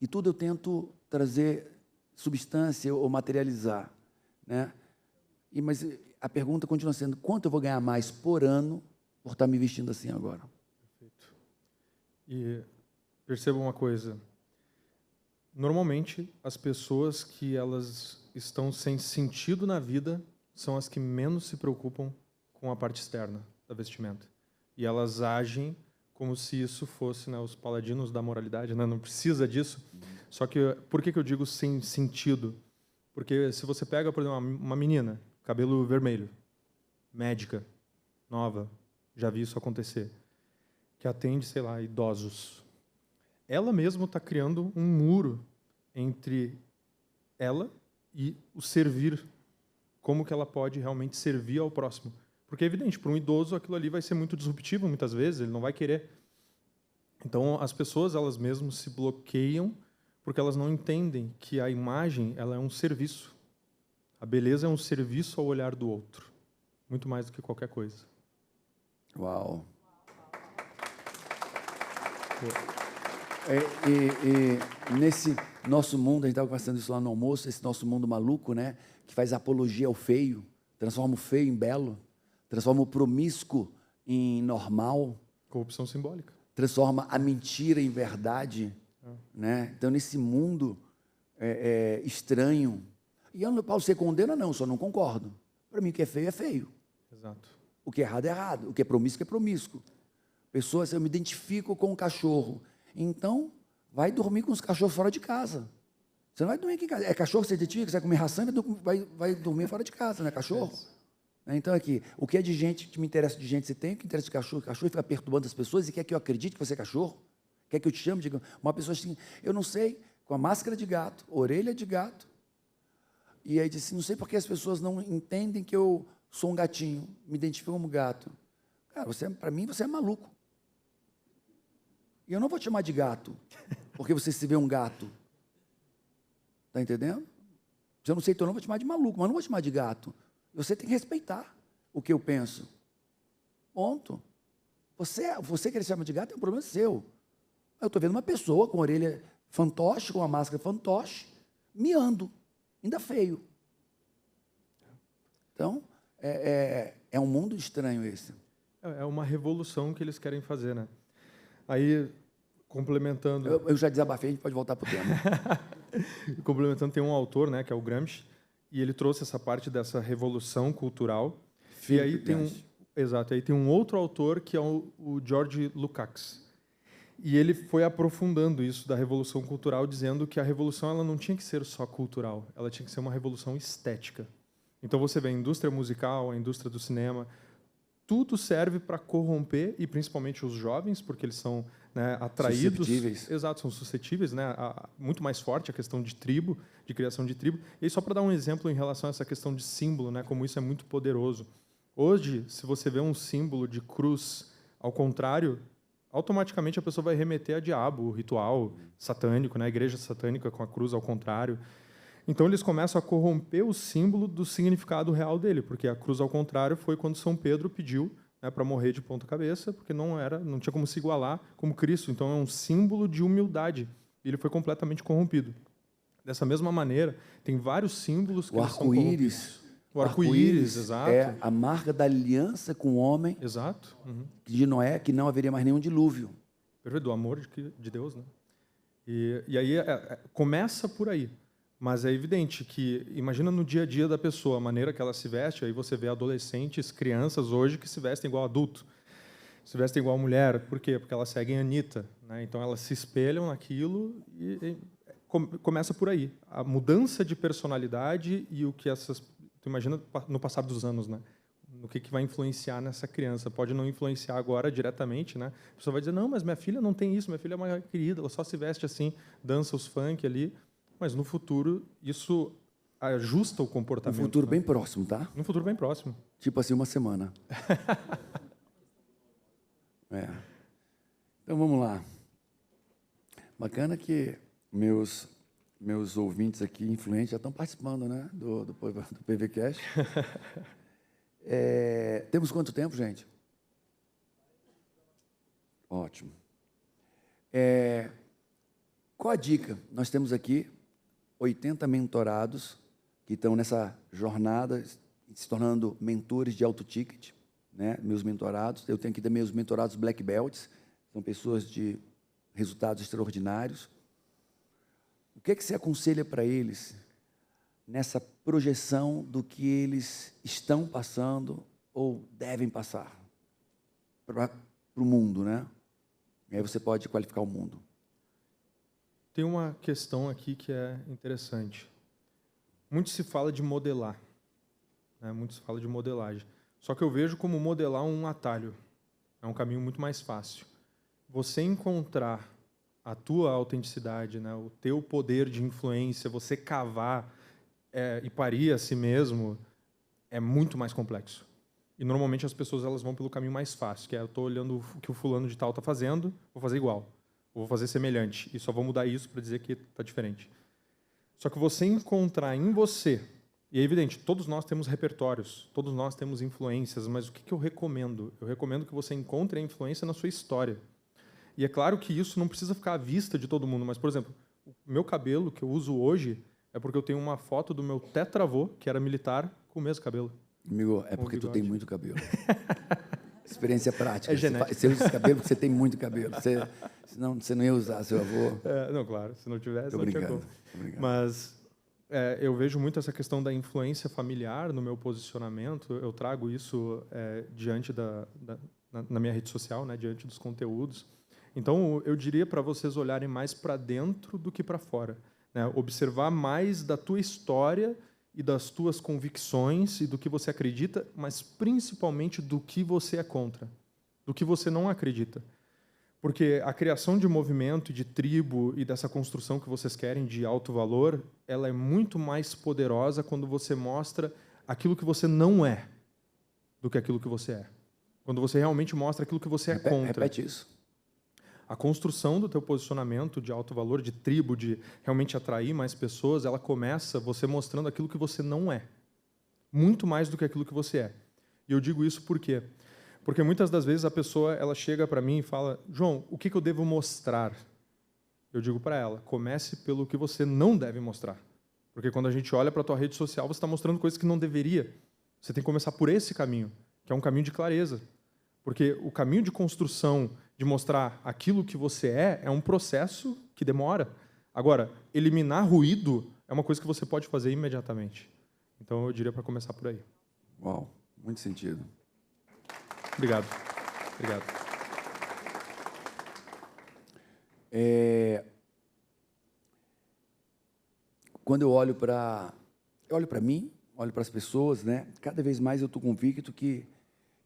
E tudo eu tento trazer substância ou materializar. Né? Mas a pergunta continua sendo, quanto eu vou ganhar mais por ano por estar me vestindo assim agora? Perfeito. E perceba uma coisa, normalmente as pessoas que elas estão sem sentido na vida são as que menos se preocupam com a parte externa da vestimenta. E elas agem como se isso fosse, né, os paladinos da moralidade, né? Não precisa disso. Só que, por que eu digo sem sentido? Porque se você pega, por exemplo, uma menina, cabelo vermelho, médica, nova, já vi isso acontecer, que atende, sei lá, idosos. Ela mesma está criando um muro entre ela e o servir. Como que ela pode realmente servir ao próximo? Porque é evidente, para um idoso aquilo ali vai ser muito disruptivo muitas vezes, ele não vai querer. Então as pessoas elas mesmas se bloqueiam porque elas não entendem que a imagem ela é um serviço. A beleza é um serviço ao olhar do outro, muito mais do que qualquer coisa. Uau! Nesse nosso mundo, a gente estava conversando isso lá no almoço, esse nosso mundo maluco, né, que faz apologia ao feio, transforma o feio em belo, transforma o promíscuo em normal. Corrupção simbólica. Transforma a mentira em verdade. Né? Então, nesse mundo estranho. E eu, Paulo, você condena? Não, só não concordo. Para mim, o que é feio é feio. Exato. O que é errado é errado. O que é promíscuo é promíscuo. Pessoas, eu me identifico com o cachorro. Então, vai dormir com os cachorros fora de casa. Você não vai dormir aqui em casa. É cachorro que você identifica, você vai comer ração e vai dormir fora de casa, não é cachorro? Então, aqui, o que é de gente, que me interessa de gente, você tem, o que interessa de cachorro, cachorro fica perturbando as pessoas e quer que eu acredite que você é cachorro? Quer que eu te chame? Diga, uma pessoa assim, eu não sei, com a máscara de gato, orelha de gato. E aí disse, não sei porque as pessoas não entendem que eu sou um gatinho, me identifico como gato. Cara, para mim, você é maluco. E eu não vou te chamar de gato, porque você se vê um gato. Está entendendo? Se eu não sei teu nome, eu vou te chamar de maluco, mas não vou te chamar de gato. Você tem que respeitar o que eu penso. Ponto. Você querer se chamar de gato é um problema seu. Eu estou vendo uma pessoa com a orelha fantoche, com uma máscara fantoche, miando, ainda feio. Então, é um mundo estranho esse. É uma revolução que eles querem fazer, né? Aí, complementando... Eu já desabafei, a gente pode voltar para o tema. Complementando, tem um autor, né, que é o Gramsci, e ele trouxe essa parte dessa revolução cultural. E aí tem um outro autor, que é o George Lukács. E ele foi aprofundando isso da revolução cultural, dizendo que a revolução ela não tinha que ser só cultural, ela tinha que ser uma revolução estética. Então você vê a indústria musical, a indústria do cinema, tudo serve para corromper, e principalmente os jovens, porque eles são, né, atraídos... Suscetíveis. Exato, são suscetíveis, né, muito mais forte a questão de tribo, de criação de tribo. E aí, só para dar um exemplo em relação a essa questão de símbolo, né, como isso é muito poderoso. Hoje, se você vê um símbolo de cruz ao contrário, automaticamente a pessoa vai remeter a diabo, o ritual satânico, né, a igreja satânica com a cruz ao contrário. Então, eles começam a corromper o símbolo do significado real dele, porque a cruz ao contrário foi quando São Pedro pediu, né, para morrer de ponta cabeça, porque não tinha como se igualar como Cristo. Então, é um símbolo de humildade. E ele foi completamente corrompido. Dessa mesma maneira, tem vários símbolos que o são corrompidos. O arco-íris, exato. É a marca da aliança com o homem. Exato. De Noé, que não haveria mais nenhum dilúvio. Perfeito, do amor de Deus, né? E aí começa por aí. Mas é evidente que, imagina no dia a dia da pessoa, a maneira que ela se veste, aí você vê adolescentes, crianças hoje que se vestem igual adulto, se vestem igual mulher. Por quê? Porque elas seguem a Anitta, né? Então elas se espelham naquilo e começa por aí. A mudança de personalidade e o que essas... Tu imagina no passar dos anos, né? No que vai influenciar nessa criança. Pode não influenciar agora diretamente, né? A pessoa vai dizer, não, mas minha filha não tem isso, minha filha é uma querida, ela só se veste assim, dança os funk ali. Mas no futuro, isso ajusta o comportamento. No futuro né? bem próximo, tá? No futuro bem próximo. Tipo assim, uma semana. Então, vamos lá. Bacana que meus ouvintes aqui, influentes, já estão participando, né? Do PVCast. Temos quanto tempo, gente? Ótimo. Qual a dica? Nós temos aqui 80 mentorados que estão nessa jornada, se tornando mentores de alto ticket, né? Meus mentorados. Eu tenho aqui também os mentorados Black Belts, são pessoas de resultados extraordinários. O que é que você aconselha para eles nessa projeção do que eles estão passando ou devem passar para o mundo, né? E aí você pode qualificar o mundo. Tem uma questão aqui que é interessante. Muito se fala de modelar, né? Muito se fala de modelagem. Só que eu vejo como modelar um atalho. É um caminho muito mais fácil. Você encontrar a tua autenticidade, né? O teu poder de influência, você cavar e parir a si mesmo, é muito mais complexo. E normalmente as pessoas elas vão pelo caminho mais fácil, que é eu estou olhando o que o fulano de tal está fazendo, vou fazer igual, vou fazer semelhante, e só vou mudar isso para dizer que está diferente. Só que você encontrar em você, e é evidente, todos nós temos repertórios, todos nós temos influências, mas o que eu recomendo? Eu recomendo que você encontre a influência na sua história. E é claro que isso não precisa ficar à vista de todo mundo, mas, por exemplo, o meu cabelo que eu uso hoje é porque eu tenho uma foto do meu tetravô, que era militar, com o mesmo cabelo. Amigo, é porque tu tem muito cabelo. Experiência prática. É genética. Você usa esse cabelo porque você tem muito cabelo. Senão você não ia usar, seu avô. Não, claro. Se não tivesse, Tô não tinha brincando. como. Mas eu vejo muito essa questão da influência familiar no meu posicionamento. Eu trago isso diante na minha rede social, né, diante dos conteúdos. Então, eu diria para vocês olharem mais para dentro do que para fora, né? Observar mais da tua história e das tuas convicções e do que você acredita, mas principalmente do que você é contra, do que você não acredita. Porque a criação de movimento, de tribo e dessa construção que vocês querem de alto valor, ela é muito mais poderosa quando você mostra aquilo que você não é do que aquilo que você é. Quando você realmente mostra aquilo que você é contra. Repete isso. A construção do teu posicionamento de alto valor, de tribo, de realmente atrair mais pessoas, ela começa você mostrando aquilo que você não é. Muito mais do que aquilo que você é. E eu digo isso por quê? Porque muitas das vezes a pessoa ela chega para mim e fala, João, o que eu devo mostrar? Eu digo para ela, comece pelo que você não deve mostrar. Porque quando a gente olha para a tua rede social, você está mostrando coisas que não deveria. Você tem que começar por esse caminho, que é um caminho de clareza. Porque o caminho de construção, de mostrar aquilo que você é um processo que demora. Agora, eliminar ruído é uma coisa que você pode fazer imediatamente. Então, eu diria para começar por aí. Uau, muito sentido. Obrigado. Obrigado. Quando eu olho para mim, olho para as pessoas, né? Cada vez mais eu estou convicto que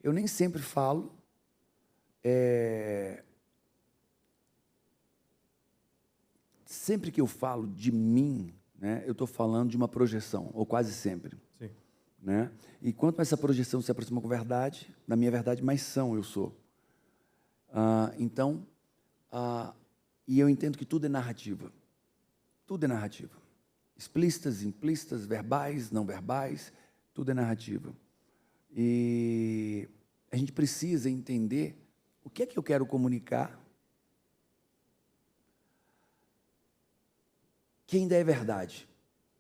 eu nem sempre falo sempre que eu falo de mim, né, eu estou falando de uma projeção, ou quase sempre. Sim. Né? E quanto essa projeção se aproxima com a verdade, da minha verdade, mais são eu sou. E eu entendo que tudo é narrativa. Tudo é narrativa. Explícitas, implícitas, verbais, não verbais, tudo é narrativa. E a gente precisa entender o que é que eu quero comunicar que ainda é verdade.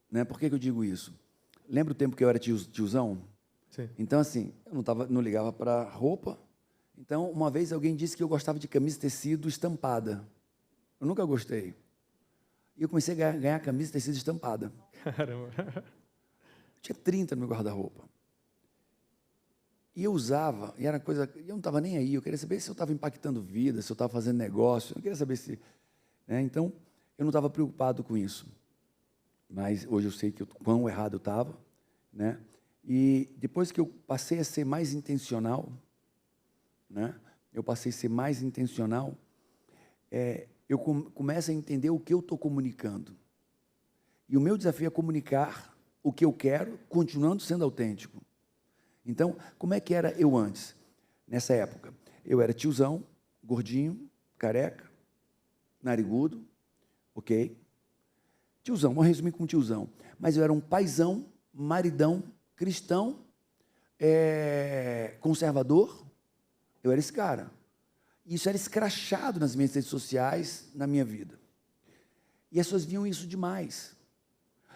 Né? Por que eu digo isso? Lembra o tempo que eu era tiozão? Sim. Então, assim, eu não ligava para roupa. Então, uma vez alguém disse que eu gostava de camisa de tecido estampada. Eu nunca gostei. E eu comecei a ganhar camisa de tecido estampada. Caramba. Tinha 30 no meu guarda-roupa. E eu usava, e era coisa... Eu não estava nem aí, eu queria saber se eu estava impactando vida, se eu estava fazendo negócio, eu não queria saber se... Né? Então, eu não estava preocupado com isso. Mas hoje eu sei quão errado eu estava. Né? E depois que eu passei a ser mais intencional, né? Eu passei a ser mais intencional, eu começo a entender o que eu estou comunicando. E o meu desafio é comunicar o que eu quero, continuando sendo autêntico. Então, como é que era eu antes? Nessa época, eu era tiozão, gordinho, careca, narigudo, ok? Tiozão, vou resumir com tiozão. Mas eu era um paizão, maridão, cristão, conservador. Eu era esse cara. Isso era escrachado nas minhas redes sociais, na minha vida. E as pessoas viam isso demais.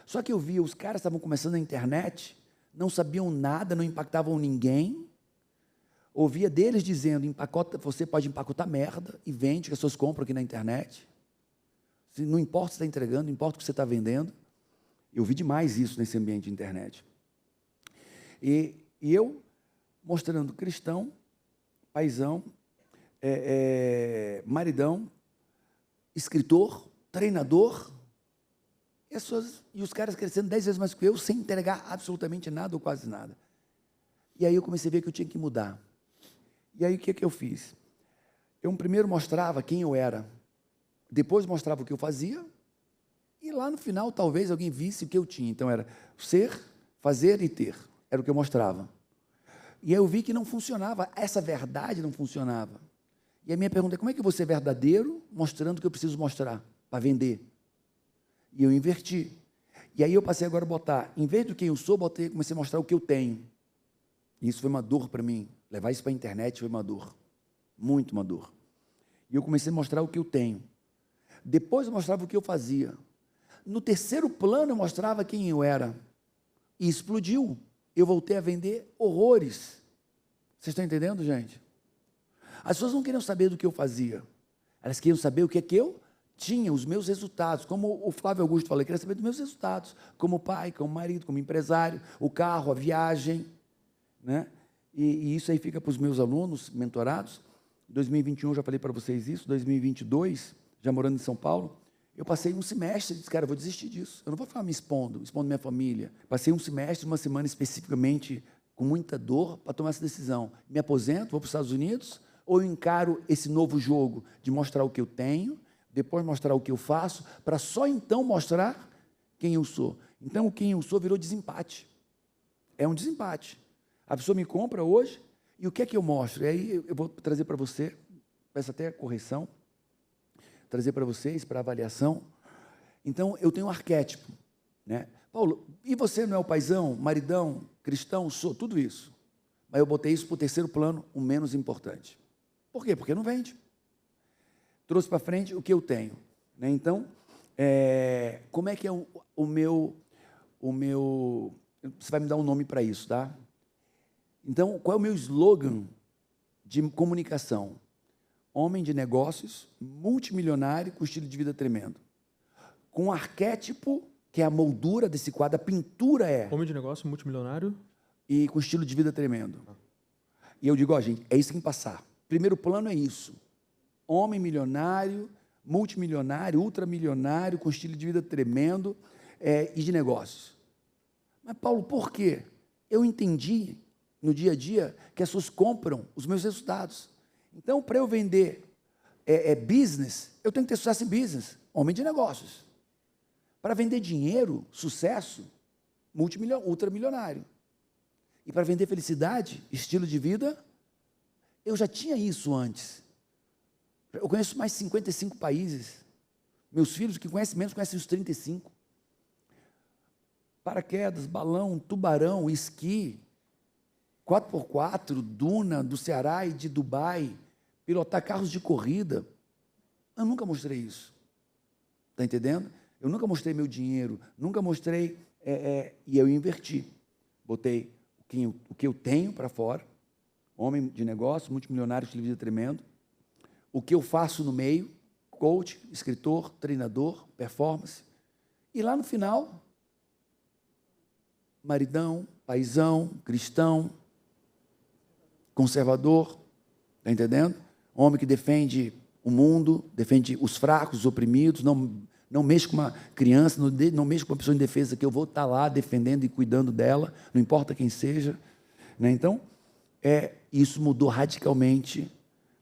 Só que eu via, os caras estavam começando na internet, não sabiam nada, não impactavam ninguém. Ouvia deles dizendo, você pode empacotar merda e vende, que as pessoas compram aqui na internet. Não importa o que você está entregando, não importa o que você está vendendo. Eu vi demais isso nesse ambiente de internet. E eu, mostrando cristão, paizão, maridão, escritor, treinador, e os caras crescendo 10 vezes mais que eu, sem entregar absolutamente nada ou quase nada. E aí eu comecei a ver que eu tinha que mudar. E aí o que eu fiz? Eu primeiro mostrava quem eu era, depois mostrava o que eu fazia, e lá no final talvez alguém visse o que eu tinha. Então era ser, fazer e ter. Era o que eu mostrava. E aí eu vi que não funcionava, essa verdade não funcionava. E a minha pergunta é, como é que eu vou ser verdadeiro mostrando o que eu preciso mostrar para vender? E eu inverti. E aí eu passei agora a botar, em vez do quem eu sou, comecei a mostrar o que eu tenho. E isso foi uma dor para mim. Levar isso para a internet foi uma dor. Muito uma dor. E eu comecei a mostrar o que eu tenho. Depois eu mostrava o que eu fazia. No terceiro plano eu mostrava quem eu era. E explodiu. Eu voltei a vender horrores. Vocês estão entendendo, gente? As pessoas não queriam saber do que eu fazia. Elas queriam saber o que é que eu tinha, os meus resultados. Como o Flávio Augusto falou, eu queria saber dos meus resultados. Como pai, como marido, como empresário, o carro, a viagem. Né? E isso aí fica para os meus alunos mentorados. 2021, já falei para vocês isso. 2022, já morando em São Paulo, eu passei um semestre e disse, cara, eu vou desistir disso. Eu não vou ficar me expondo minha família. Passei um semestre, uma semana especificamente, com muita dor, para tomar essa decisão. Me aposento, vou para os Estados Unidos, ou eu encaro esse novo jogo de mostrar o que eu tenho, depois mostrar o que eu faço, para só então mostrar quem eu sou. Então, o quem eu sou virou desempate. É um desempate. A pessoa me compra hoje, e o que é que eu mostro? E aí eu vou trazer para você, peço até a correção, trazer para vocês, para avaliação. Então, eu tenho um arquétipo. Né? Paulo, e você não é o paizão, maridão, cristão? Sou, tudo isso. Mas eu botei isso para o terceiro plano, o menos importante. Por quê? Porque não vende. Trouxe para frente o que eu tenho. Né? Então, como é que é o meu... Você vai me dar um nome para isso, tá? Então, qual é o meu slogan de comunicação? Homem de negócios, multimilionário, com estilo de vida tremendo. Com um arquétipo, que é a moldura desse quadro, a pintura é... Homem de negócio, multimilionário. E com estilo de vida tremendo. E eu digo, gente, é isso que tem que passar. Primeiro plano é isso. Homem milionário, multimilionário, ultramilionário, com estilo de vida tremendo e de negócios. Mas, Paulo, por quê? Eu entendi, no dia a dia, que as pessoas compram os meus resultados. Então, para eu vender business, eu tenho que ter sucesso em business, homem de negócios. Para vender dinheiro, sucesso, ultramilionário. E para vender felicidade, estilo de vida, eu já tinha isso antes. Eu conheço mais de 55 países. Meus filhos, que conhecem menos, conhecem os 35. Paraquedas, balão, tubarão, esqui, 4x4, duna do Ceará e de Dubai, pilotar carros de corrida. Eu nunca mostrei isso. Está entendendo? Eu nunca mostrei meu dinheiro, nunca mostrei E eu inverti. Botei o que eu tenho para fora, homem de negócio, multimilionário, estilo de vida tremendo, o que eu faço no meio, coach, escritor, treinador, performance, e lá no final, maridão, paizão, cristão, conservador, está entendendo? Homem que defende o mundo, defende os fracos, os oprimidos, não mexe com uma criança, não mexe com uma pessoa indefesa, que eu vou estar lá defendendo e cuidando dela, não importa quem seja. Né? Então, isso mudou radicalmente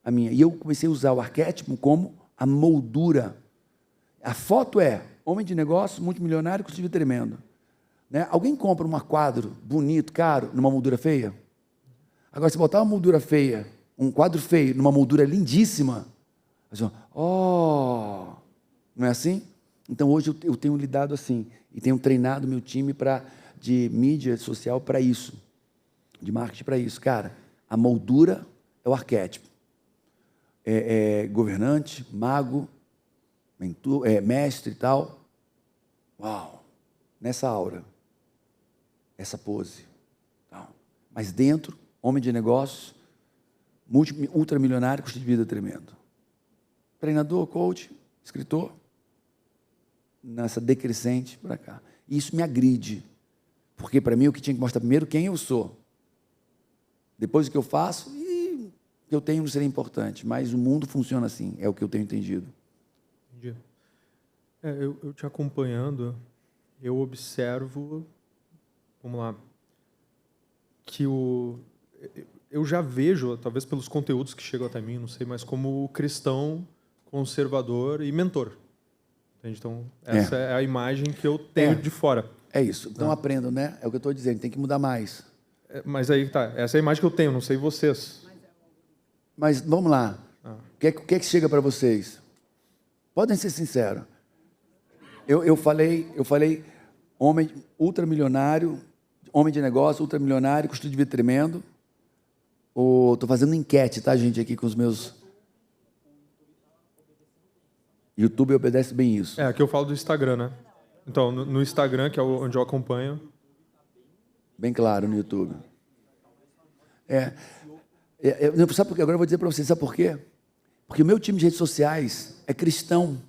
a minha. E eu comecei a usar o arquétipo como a moldura. A foto é homem de negócio, multimilionário, com estilo de vida tremendo. Né? Alguém compra um quadro bonito, caro, numa moldura feia? Agora, se botar uma moldura feia, um quadro feio, numa moldura lindíssima, não é assim? Então, hoje eu tenho lidado assim, e tenho treinado meu time de mídia social para isso, de marketing para isso. Cara, a moldura é o arquétipo. Governante, mago, mentor, mestre e tal. Uau! Nessa aura, essa pose. Mas dentro, homem de negócios, ultramilionário, com estilo de vida tremendo. Treinador, coach, escritor, nessa decrescente para cá. E isso me agride, porque para mim o que tinha que mostrar primeiro quem eu sou. Depois o que eu faço, e o que eu tenho não seria importante, mas o mundo funciona assim, é o que eu tenho entendido. Entendi. Eu te acompanhando, eu observo, vamos lá, que eu já vejo, talvez pelos conteúdos que chegam até mim, não sei, mas como cristão, conservador e mentor. Entende? Então, essa é a imagem que eu tenho de fora. É isso. Então, aprendam, né? É o que eu estou dizendo, tem que mudar mais. Mas aí tá, essa é a imagem que eu tenho, não sei vocês. Mas vamos lá. O que é que chega para vocês? Podem ser sinceros. Eu falei homem ultramilionário, homem de negócio, ultramilionário, com estilo de vida tremendo. Estou fazendo enquete, tá, gente, aqui com os meus... YouTube obedece bem isso. Aqui eu falo do Instagram, né? Então, no Instagram, que é onde eu acompanho... Bem claro, no YouTube. Sabe por quê? Agora eu vou dizer para vocês, sabe por quê? Porque o meu time de redes sociais é cristão.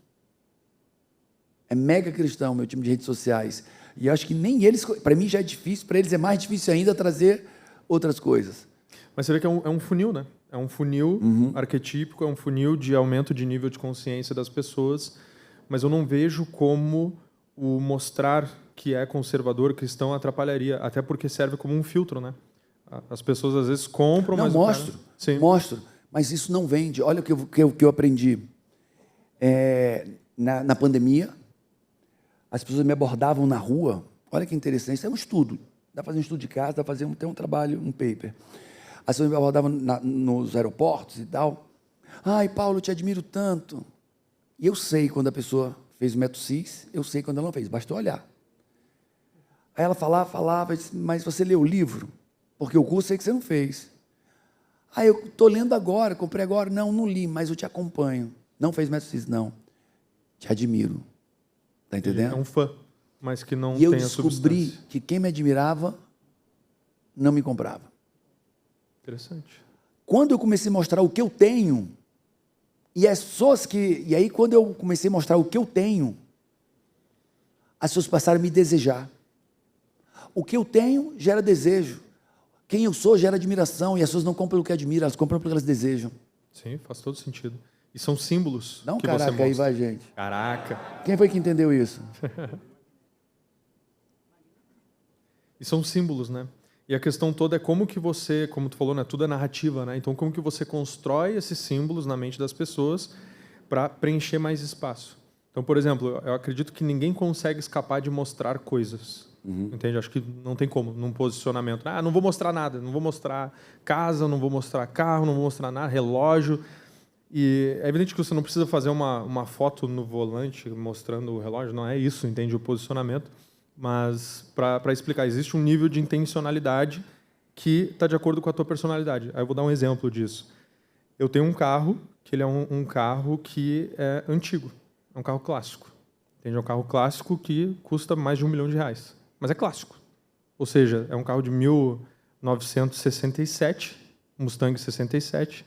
É mega cristão, meu time de redes sociais. E eu acho que nem eles... Para mim já é difícil, para eles é mais difícil ainda trazer outras coisas. Mas você vê que é um funil, né? É um funil arquetípico, é um funil de aumento de nível de consciência das pessoas, mas eu não vejo como o mostrar que é conservador, cristão, atrapalharia, até porque serve como um filtro, né? As pessoas às vezes compram, não, mas... Mostro, mas isso não vende. Olha o que eu aprendi. Na pandemia, as pessoas me abordavam na rua, olha que interessante, isso é um estudo, dá para fazer um estudo de casa, dá para fazer um trabalho, um paper. As pessoas me abordavam nos aeroportos e tal. Ai, Paulo, eu te admiro tanto. E eu sei quando a pessoa fez o método CIS, eu sei quando ela não fez, basta olhar. Aí ela falava, mas você leu o livro? Porque o curso sei que você não fez. Ah, eu estou lendo agora, comprei agora. Não li, mas eu te acompanho. Não fez método CIS, não. Te admiro. Está entendendo? É um fã, mas que não tem a substância. E eu descobri que quem me admirava não me comprava. Interessante. Quando eu comecei a mostrar o que eu tenho, e aí quando eu comecei a mostrar o que eu tenho, as pessoas passaram a me desejar. O que eu tenho gera desejo. Quem eu sou gera admiração, e as pessoas não compram pelo que admiram, elas compram pelo que elas desejam. Sim, faz todo sentido. E são símbolos. Dá um caraca aí, vai, gente. Caraca. Quem foi que entendeu isso? E são símbolos, né? E a questão toda é como que você, como tu falou, né, tudo é narrativa, né? Então, como que você constrói esses símbolos na mente das pessoas para preencher mais espaço. Então, por exemplo, eu acredito que ninguém consegue escapar de mostrar coisas. Entende? Acho que não tem como, num posicionamento. Não vou mostrar nada, não vou mostrar casa, não vou mostrar carro, não vou mostrar nada, relógio. E é evidente que você não precisa fazer uma foto no volante mostrando o relógio, não é isso, entende? O posicionamento. Mas, para explicar, existe um nível de intencionalidade que está de acordo com a tua personalidade. Aí eu vou dar um exemplo disso. Eu tenho um carro, que ele é um carro que é antigo. É um carro clássico. Entende? É um carro clássico que custa mais de R$1 milhão. mas é clássico. Ou seja, é um carro de 1967, Mustang 67,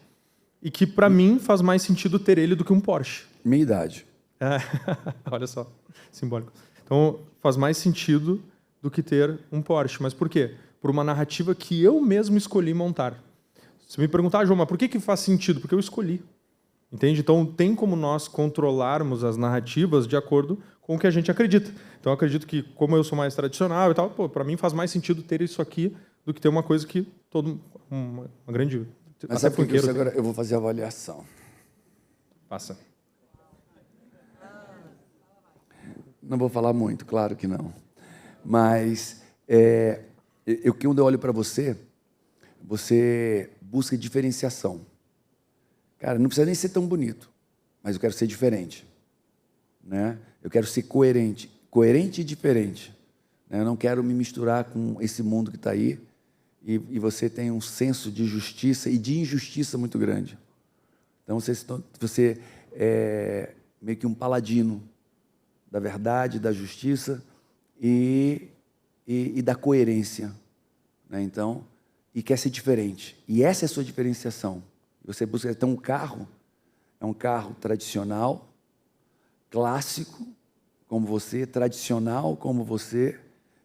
e que, para mim, faz mais sentido ter ele do que um Porsche. Minha idade. É, olha só, simbólico. Então, faz mais sentido do que ter um Porsche. Mas por quê? Por uma narrativa que eu mesmo escolhi montar. Se me perguntar, João, mas por que faz sentido? Porque eu escolhi. Entende? Então, tem como nós controlarmos as narrativas de acordo com o que a gente acredita. Então, eu acredito que, como eu sou mais tradicional e tal, para mim faz mais sentido ter isso aqui do que ter uma coisa que uma grande... Mas sabe por que agora eu vou fazer a avaliação? Passa. Não vou falar muito, claro que não. Mas, quando eu olho para você, você busca diferenciação. Cara, não precisa nem ser tão bonito, mas eu quero ser diferente. Né? Eu quero ser coerente e diferente. Né? Eu não quero me misturar com esse mundo que está aí, e você tem um senso de justiça e de injustiça muito grande. Então, você é meio que um paladino da verdade, da justiça e da coerência. Né? Então, e quer ser diferente. E essa é a sua diferenciação. Você busca, então, um carro é um carro tradicional, clássico, como você, tradicional como você,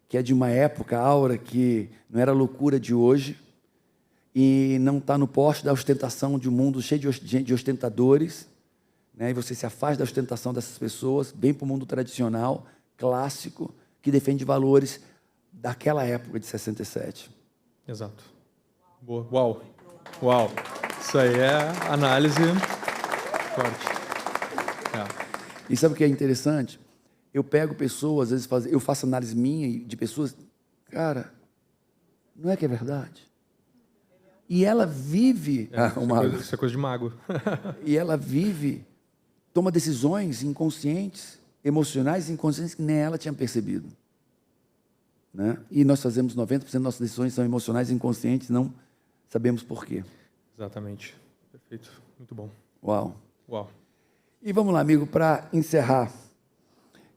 que é de uma época, aura, que não era a loucura de hoje, e não está no poste da ostentação de um mundo cheio de ostentadores, né? E você se afasta da ostentação dessas pessoas, vem para o mundo tradicional, clássico, que defende valores daquela época de 67. Exato. Boa. Uau. Uau. Isso aí é análise forte. E sabe o que é interessante? Eu pego pessoas, às vezes eu faço análise minha de pessoas, cara, não é que é verdade? E ela vive... Isso é coisa de mago. E ela vive, toma decisões inconscientes, emocionais e inconscientes que nem ela tinha percebido. Né? E nós fazemos 90% das nossas decisões são emocionais e inconscientes, não sabemos por quê. Exatamente. Perfeito. Muito bom. Uau. Uau. E vamos lá, amigo, para encerrar.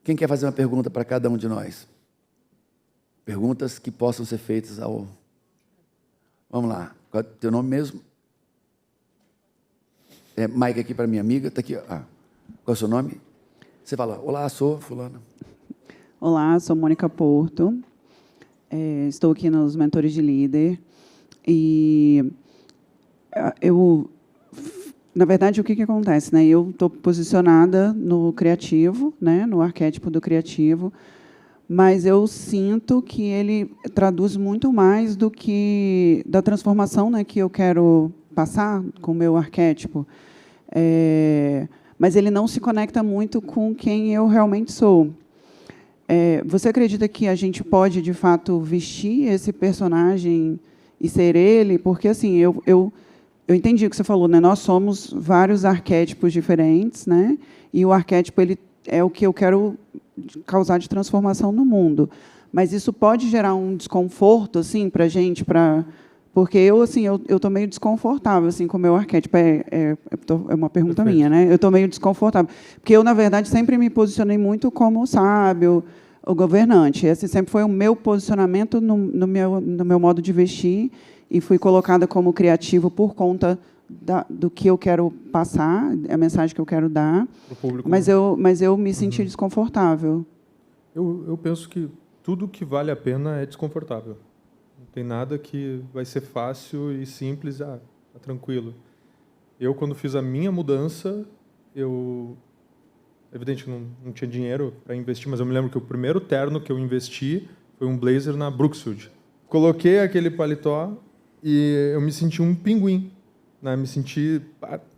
Quem quer fazer uma pergunta para cada um de nós? Perguntas que possam ser feitas ao... Vamos lá. Qual é o teu nome mesmo? Mike aqui para minha amiga. Está aqui. Qual é o seu nome? Você fala, olá, sou fulana. Olá, sou Mônica Porto. Estou aqui nos Mentores de Líder. E na verdade, o que acontece? Né? Eu estou posicionada no criativo, né? No arquétipo do criativo, mas eu sinto que ele traduz muito mais do que da transformação, né, que eu quero passar com o meu arquétipo. Mas ele não se conecta muito com quem eu realmente sou. Você acredita que a gente pode, de fato, vestir esse personagem e ser ele? Porque, assim, eu entendi o que você falou, né? Nós somos vários arquétipos diferentes, né? E o arquétipo ele é o que eu quero causar de transformação no mundo. Mas isso pode gerar um desconforto, assim, para a gente, porque eu estou meio desconfortável assim, com o meu arquétipo. É uma pergunta minha, né? Eu estou meio desconfortável. Porque eu, na verdade, sempre me posicionei muito como sábio, o governante. Esse sempre foi o meu posicionamento no meu modo de vestir, e fui colocada como criativo por conta do que eu quero passar, a mensagem que eu quero dar. Mas eu me senti desconfortável. Eu penso que tudo que vale a pena é desconfortável. Não tem nada que vai ser fácil e simples, tá tranquilo. Eu, quando fiz a minha mudança, evidente que não tinha dinheiro para investir, mas eu me lembro que o primeiro terno que eu investi foi um blazer na Brooksfield. Coloquei aquele paletó e eu me senti um pinguim. Né? Me senti,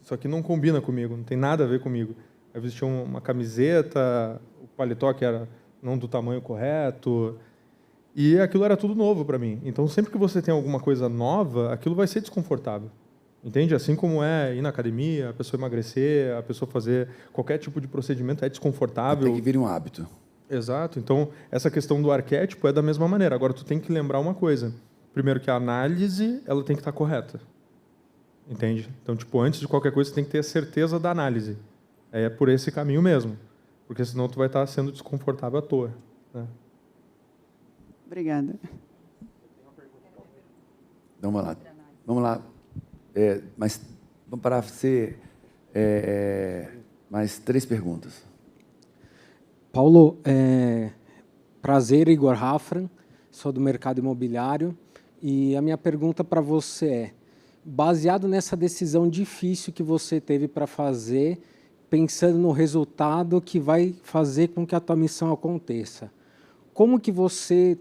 isso aqui não combina comigo, não tem nada a ver comigo. Eu vesti uma camiseta, o paletó que era não do tamanho correto, e aquilo era tudo novo para mim. Então, sempre que você tem alguma coisa nova, aquilo vai ser desconfortável. Entende? Assim como é ir na academia, a pessoa emagrecer, a pessoa fazer qualquer tipo de procedimento é desconfortável. Tem que vir um hábito. Exato. Então, essa questão do arquétipo é da mesma maneira. Agora, tu tem que lembrar uma coisa. Primeiro, que a análise ela tem que estar correta. Entende? Então, tipo, antes de qualquer coisa, você tem que ter a certeza da análise. É por esse caminho mesmo. Porque senão tu vai estar sendo desconfortável à toa. Né? Obrigada. Então, vamos lá. Mas para ser mais 3 perguntas. Paulo, prazer, Igor Hafran, sou do mercado imobiliário, e a minha pergunta para você é, baseado nessa decisão difícil que você teve para fazer, pensando no resultado que vai fazer com que a tua missão aconteça, como que você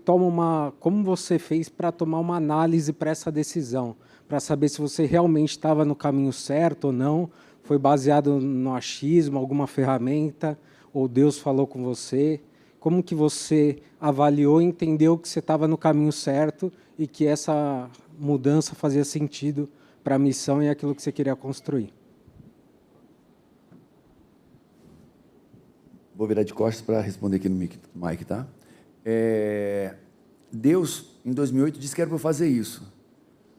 como você fez para tomar uma análise para essa decisão, para saber se você realmente estava no caminho certo ou não? Foi baseado no achismo, alguma ferramenta, ou Deus falou com você? Como que você avaliou e entendeu que você estava no caminho certo e que essa mudança fazia sentido para a missão e aquilo que você queria construir? Vou virar de costas para responder aqui no mic, tá? Deus, em 2008, disse que era para eu fazer isso,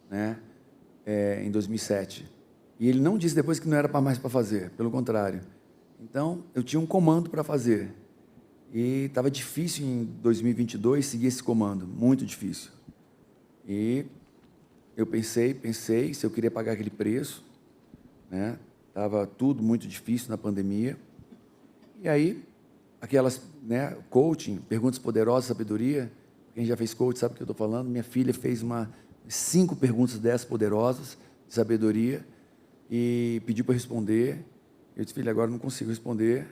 né? Em 2007. E Ele não disse depois que não era mais para fazer, pelo contrário. Então, eu tinha um comando para fazer. E estava difícil em 2022 seguir esse comando, muito difícil. E eu pensei se eu queria pagar aquele preço, né? Estava tudo muito difícil na pandemia. E aí, aquelas, né, coaching, perguntas poderosas, sabedoria, quem já fez coaching sabe o que eu estou falando, minha filha fez 5 perguntas dessas poderosas, de sabedoria, e pediu para responder. Eu disse, filha, agora não consigo responder.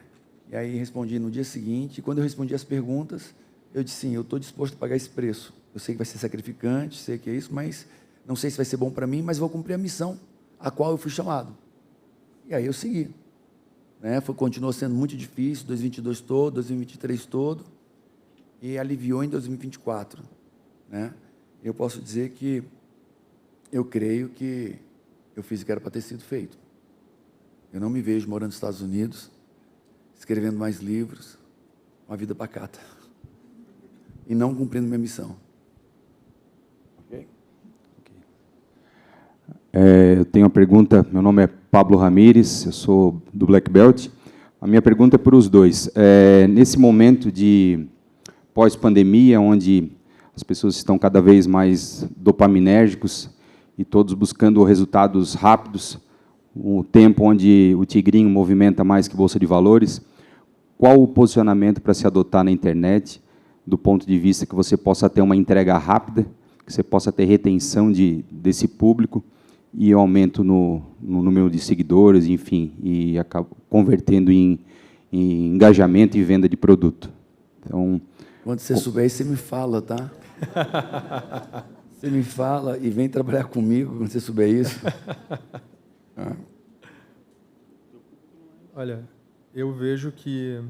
E aí respondi no dia seguinte, e quando eu respondi as perguntas, eu disse, sim, eu estou disposto a pagar esse preço. Eu sei que vai ser sacrificante, sei que é isso, mas não sei se vai ser bom para mim, mas vou cumprir a missão a qual eu fui chamado. E aí eu segui. Né? Continuou sendo muito difícil, 2022 todo, 2023 todo, e aliviou em 2024. Né? Eu posso dizer que eu creio que eu fiz o que era para ter sido feito. Eu não me vejo morando nos Estados Unidos, escrevendo mais livros, uma vida pacata, e não cumprindo minha missão. Ok? Eu tenho uma pergunta, meu nome é Pablo Ramires, eu sou do Black Belt. A minha pergunta é para os dois. Nesse momento de pós-pandemia, onde as pessoas estão cada vez mais dopaminérgicos e todos buscando resultados rápidos, o tempo onde o tigrinho movimenta mais que bolsa de valores, qual o posicionamento para se adotar na internet, do ponto de vista que você possa ter uma entrega rápida, que você possa ter retenção desse público e aumento no número de seguidores, enfim, e acaba convertendo em engajamento e venda de produto. Então, quando você souber isso, você me fala, tá? Você me fala e vem trabalhar comigo quando você souber isso. Olha, eu vejo que,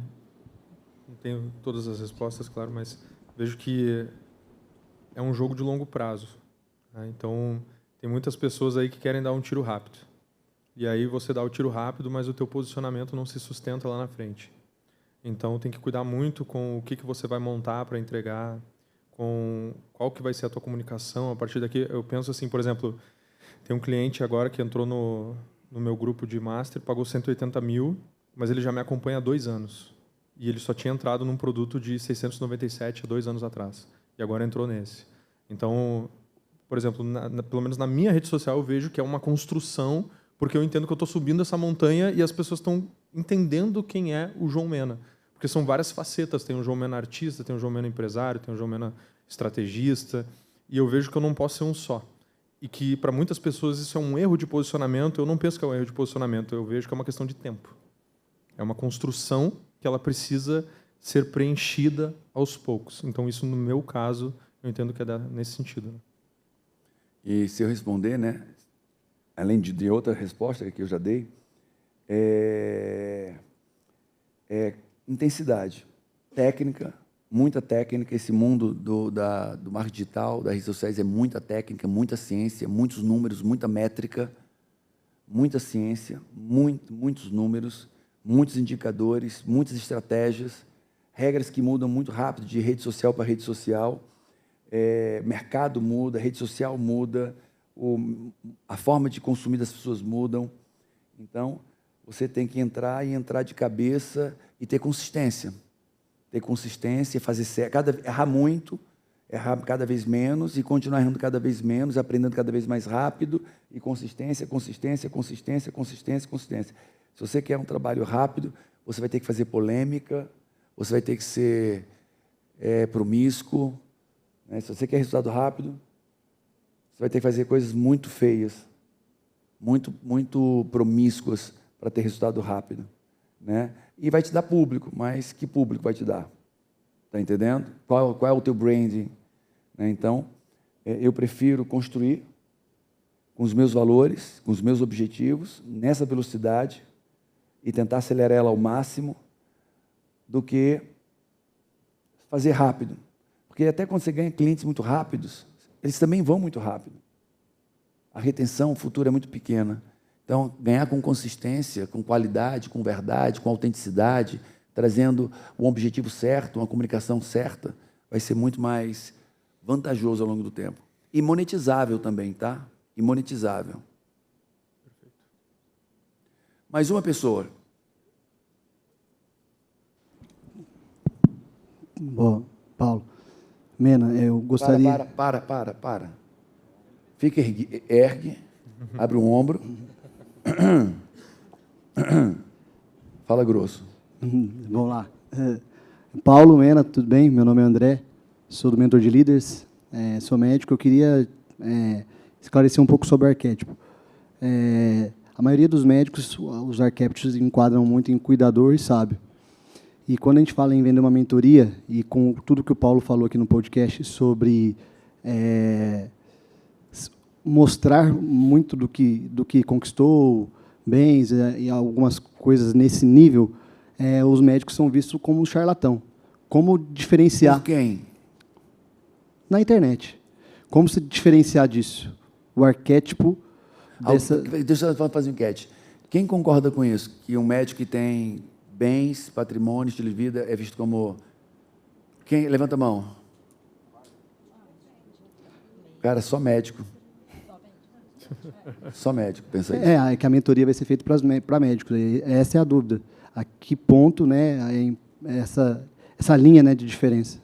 não tenho todas as respostas, claro, mas vejo que é um jogo de longo prazo. Né? Então, tem muitas pessoas aí que querem dar um tiro rápido. E aí você dá o tiro rápido, mas o teu posicionamento não se sustenta lá na frente. Então, tem que cuidar muito com o que você vai montar para entregar, com qual que vai ser a tua comunicação. A partir daqui, eu penso assim, por exemplo, tem um cliente agora que entrou no meu grupo de Master, pagou 180 mil, mas ele já me acompanha há 2 anos. E ele só tinha entrado num produto de 697 há 2 anos atrás. E agora entrou nesse. Então, por exemplo, pelo menos na minha rede social, eu vejo que é uma construção, porque eu entendo que eu estou subindo essa montanha e as pessoas estão entendendo quem é o João Mena. Porque são várias facetas. Tem o João Mena artista, tem o João Mena empresário, tem o João Mena estrategista. E eu vejo que eu não posso ser um só. E que, para muitas pessoas, isso é um erro de posicionamento. Eu não penso que é um erro de posicionamento. Eu vejo que é uma questão de tempo. É uma construção que ela precisa ser preenchida aos poucos. Então, isso, no meu caso, eu entendo que é nesse sentido. Né? E se eu responder, né, além de outra resposta que eu já dei, é intensidade, técnica, muita técnica. Esse mundo do marketing digital, das redes sociais, é muita técnica, muita ciência, muitos números, muita métrica, muita ciência, muitos números, muitos indicadores, muitas estratégias, regras que mudam muito rápido de rede social para rede social. Mercado muda, rede social muda, a forma de consumir das pessoas mudam. Então, você tem que entrar de cabeça e ter consistência. Ter consistência, fazer certo. Errar muito errar cada vez menos e continuar errando cada vez menos, aprendendo cada vez mais rápido, e consistência, consistência, consistência, consistência, consistência. Se você quer um trabalho rápido, você vai ter que fazer polêmica, você vai ter que ser promíscuo, né? Se você quer resultado rápido, você vai ter que fazer coisas muito feias, muito promíscuas para ter resultado rápido, né? E vai te dar público, mas que público vai te dar? Está entendendo? Qual é o teu branding? Né? Então, eu prefiro construir com os meus valores, com os meus objetivos, nessa velocidade, e tentar acelerar ela ao máximo, do que fazer rápido. Porque até quando você ganha clientes muito rápidos, eles também vão muito rápido. A retenção futura é muito pequena. Então, ganhar com consistência, com qualidade, com verdade, com autenticidade, trazendo um objetivo certo, uma comunicação certa, vai ser muito mais vantajoso ao longo do tempo. E monetizável também, tá? E monetizável. Perfeito. Mais uma pessoa. Bom, Paulo. Mena, eu gostaria... Para. Fica ergue, abre o ombro. Fala grosso. Vamos lá. Paulo, Mena, tudo bem? Meu nome é André, sou do Mentor de Líderes, sou médico. Eu queria esclarecer um pouco sobre o arquétipo. A maioria dos médicos, os arquétipos enquadram muito em cuidador e sábio. E quando a gente fala em vender uma mentoria, e com tudo que o Paulo falou aqui no podcast sobre mostrar muito do que conquistou, bens e algumas coisas nesse nível, os médicos são vistos como um charlatão. Como diferenciar... Por quem? Na internet. Como se diferenciar disso? O arquétipo dessa... Deixa eu fazer uma enquete. Quem concorda com isso? Que um médico que tem bens, patrimônio, estilo de vida é visto como... Quem? Levanta a mão. Cara, só médico. Só médico, pensa isso. É que a mentoria vai ser feita para médicos. Essa é a dúvida. A que ponto, né, essa linha, né, de diferença?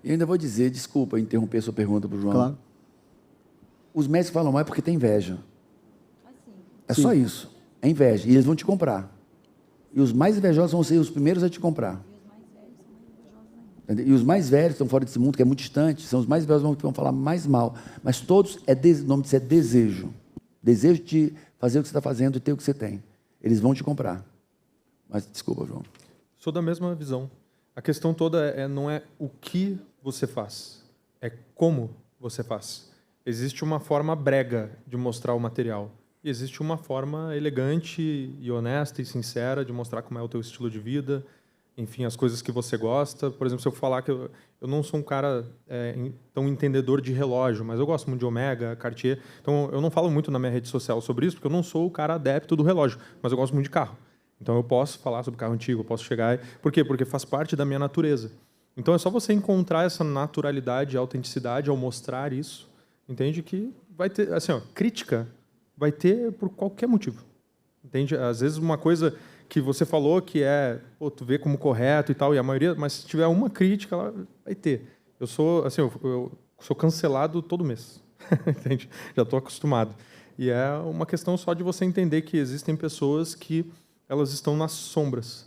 E ainda vou dizer, desculpa interromper a sua pergunta para o João. Claro. Os médicos falam mais porque tem inveja. É Sim. só isso. É inveja. E eles vão te comprar. E os mais invejosos vão ser os primeiros a te comprar. E os mais velhos estão fora desse mundo, que é muito distante, são os mais velhos que vão falar mais mal. Mas todos, o nome disso é desejo. Desejo de fazer o que você está fazendo e ter o que você tem. Eles vão te comprar. Mas, desculpa, João. Sou da mesma visão. A questão toda não é o que você faz, é como você faz. Existe uma forma brega de mostrar o material. E existe uma forma elegante e honesta e sincera de mostrar como é o teu estilo de vida, enfim, as coisas que você gosta. Por exemplo, se eu falar que eu não sou um cara tão entendedor de relógio, mas eu gosto muito de Omega, Cartier. Então, eu não falo muito na minha rede social sobre isso, porque eu não sou o cara adepto do relógio, mas eu gosto muito de carro. Então, eu posso falar sobre carro antigo, eu posso chegar... Por quê? Porque faz parte da minha natureza. Então, é só você encontrar essa naturalidade e autenticidade ao mostrar isso, entende? Que vai ter... Assim, ó, crítica vai ter por qualquer motivo. Entende? Às vezes, uma coisa que você falou que tu vê como correto e tal, e a maioria... Mas se tiver uma crítica, ela vai ter. Eu sou, assim, eu sou cancelado todo mês. Entende? Já estou acostumado. E é uma questão só de você entender que existem pessoas que elas estão nas sombras.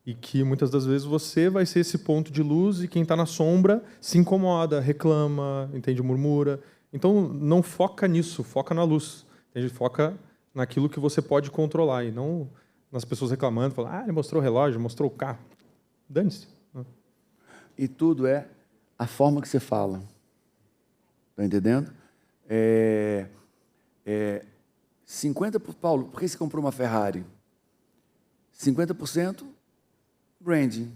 E que, muitas das vezes, você vai ser esse ponto de luz e quem está na sombra se incomoda, reclama, entende? Murmura. Então, não foca nisso, foca na luz. Entende? Foca naquilo que você pode controlar e não nas pessoas reclamando, falando, ele mostrou o relógio, mostrou o carro. Dane-se. E tudo é a forma que você fala. Está entendendo? 50%... Paulo, por que você comprou uma Ferrari? 50% branding.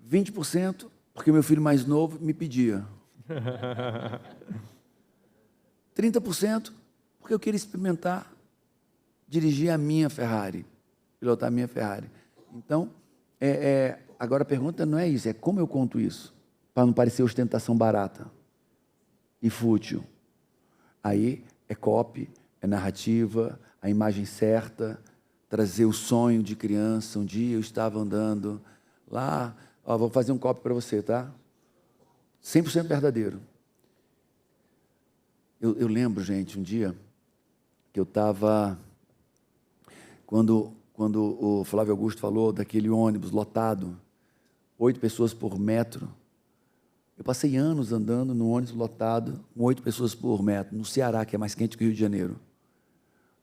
20% porque meu filho mais novo me pedia. 30% porque eu queria experimentar dirigir a minha Ferrari, pilotar a minha Ferrari. Então, agora a pergunta não é isso, é como eu conto isso, para não parecer ostentação barata e fútil. Aí é copy, é narrativa, a imagem certa, trazer o sonho de criança. Um dia eu estava andando lá, vou fazer um copy para você, tá? 100% verdadeiro. Eu lembro, gente, um dia que eu estava... Quando o Flávio Augusto falou daquele ônibus lotado, 8 pessoas por metro, eu passei anos andando no ônibus lotado, com 8 pessoas por metro, no Ceará, que é mais quente que o Rio de Janeiro.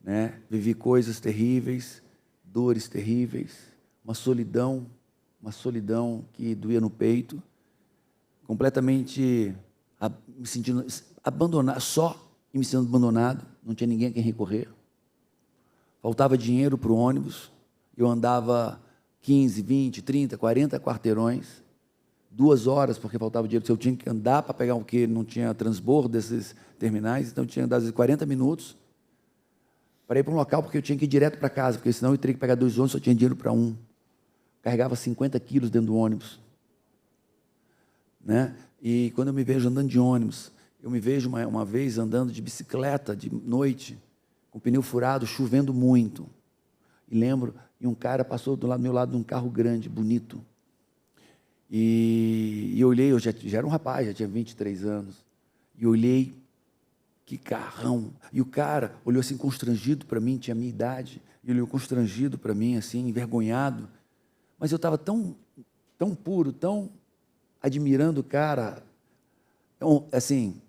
Né? Vivi coisas terríveis, dores terríveis, uma solidão que doía no peito, completamente me sentindo abandonado, me sentindo abandonado, não tinha ninguém a quem recorrer. Faltava dinheiro para o ônibus, eu andava 15, 20, 30, 40 quarteirões, 2 horas, porque faltava dinheiro, eu tinha que andar para pegar o que não tinha transbordo desses terminais, então eu tinha andado 40 minutos para ir para um local, porque eu tinha que ir direto para casa, porque senão eu teria que pegar 2 ônibus, só tinha dinheiro para um. Carregava 50 quilos dentro do ônibus. Né? E quando eu me vejo andando de ônibus, eu me vejo uma vez andando de bicicleta de noite, com o pneu furado, chovendo muito. E lembro, e um cara passou do meu lado de um carro grande, bonito. E eu olhei, eu já era um rapaz, já tinha 23 anos. E olhei, que carrão. E o cara olhou assim constrangido para mim, tinha a minha idade, e olhou constrangido para mim, assim, envergonhado. Mas eu estava tão puro, tão admirando o cara, assim,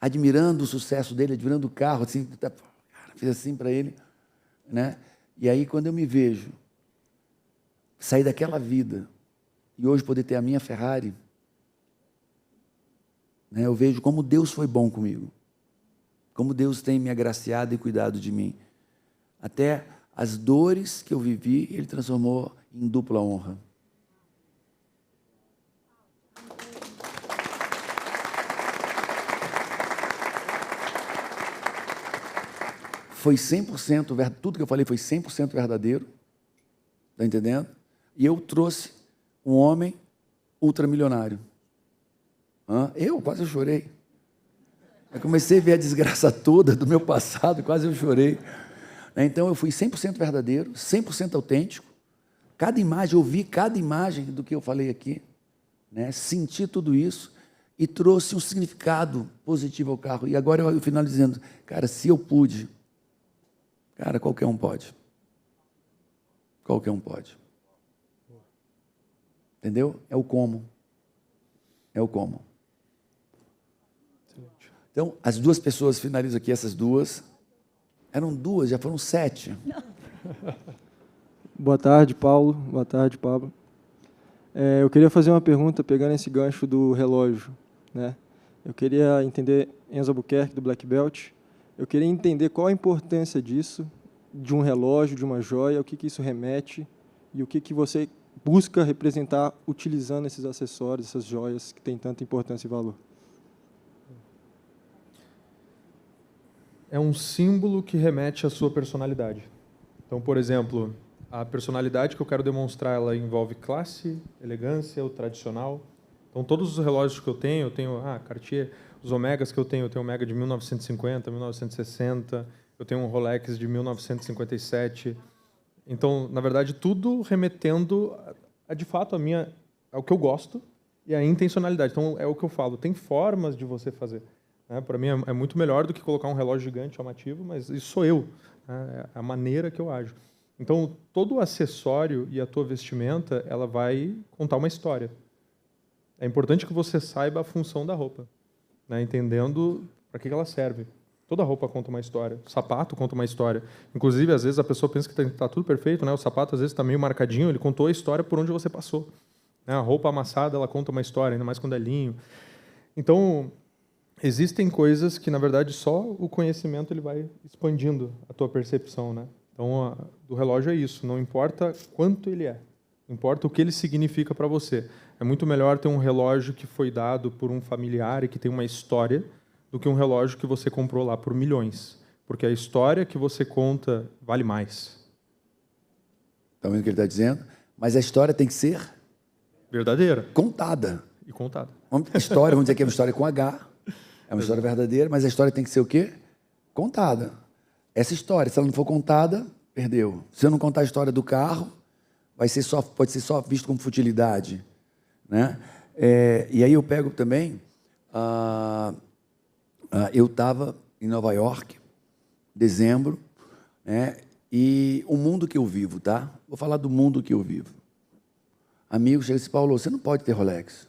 admirando o sucesso dele, admirando o carro, assim, cara, fiz assim para ele, né? E aí, quando eu me vejo sair daquela vida e hoje poder ter a minha Ferrari, né, eu vejo como Deus foi bom comigo, como Deus tem me agraciado e cuidado de mim. Até as dores que eu vivi, Ele transformou em dupla honra. Foi 100%, tudo que eu falei foi 100% verdadeiro, está entendendo? E eu trouxe um homem ultramilionário. Eu quase chorei. Eu comecei a ver a desgraça toda do meu passado, quase eu chorei. Então eu fui 100% verdadeiro, 100% autêntico. Cada imagem, eu vi cada imagem do que eu falei aqui, né? Senti tudo isso e trouxe um significado positivo ao carro. E agora eu finalizo dizendo, cara, se eu pude, cara, qualquer um pode. Qualquer um pode. Entendeu? É o como. É o como. Então, as 2 pessoas, finalizo aqui, essas 2. Eram 2, já foram 7. Boa tarde, Paulo. Boa tarde, Pablo. Eu queria fazer uma pergunta, pegando esse gancho do relógio, né? Eu queria entender, Enzo Albuquerque, do Black Belt, eu queria entender qual a importância disso, de um relógio, de uma joia, o que isso remete e o que você busca representar utilizando esses acessórios, essas joias que têm tanta importância e valor. É um símbolo que remete à sua personalidade. Então, por exemplo, a personalidade que eu quero demonstrar, ela envolve classe, elegância, o tradicional. Então, todos os relógios que eu tenho Cartier, os Omegas que eu tenho Omega de 1950, 1960, eu tenho um Rolex de 1957. Então, na verdade, tudo remetendo de fato, ao que eu gosto e à intencionalidade. Então, é o que eu falo, tem formas de você fazer. Para mim, é muito melhor do que colocar um relógio gigante chamativo, mas isso sou eu, é a maneira que eu ajo. Então, todo o acessório e a tua vestimenta, ela vai contar uma história. É importante que você saiba a função da roupa, né? Entendendo para que ela serve. Toda roupa conta uma história. O sapato conta uma história. Inclusive, às vezes, a pessoa pensa que está tudo perfeito, né? O sapato, às vezes, está meio marcadinho, ele contou a história por onde você passou. A roupa amassada, ela conta uma história, ainda mais quando é linho. Então, existem coisas que, na verdade, só o conhecimento ele vai expandindo a tua percepção, né? Então, do relógio é isso. Não importa quanto ele é, importa o que ele significa para você. É muito melhor ter um relógio que foi dado por um familiar e que tem uma história do que um relógio que você comprou lá por milhões. Porque a história que você conta vale mais. Está vendo o que ele está dizendo? Mas a história tem que ser... verdadeira. Contada. E contada. História, vamos dizer que é uma história com H. É uma história verdadeira, mas a história tem que ser o quê? Contada. Essa história, se ela não for contada, perdeu. Se eu não contar a história do carro, pode ser só visto como futilidade, né? E aí eu pego também... eu estava em Nova York, dezembro, né? E o mundo que eu vivo, tá? Vou falar do mundo que eu vivo. Amigo chega e diz, Paulo, você não pode ter Rolex.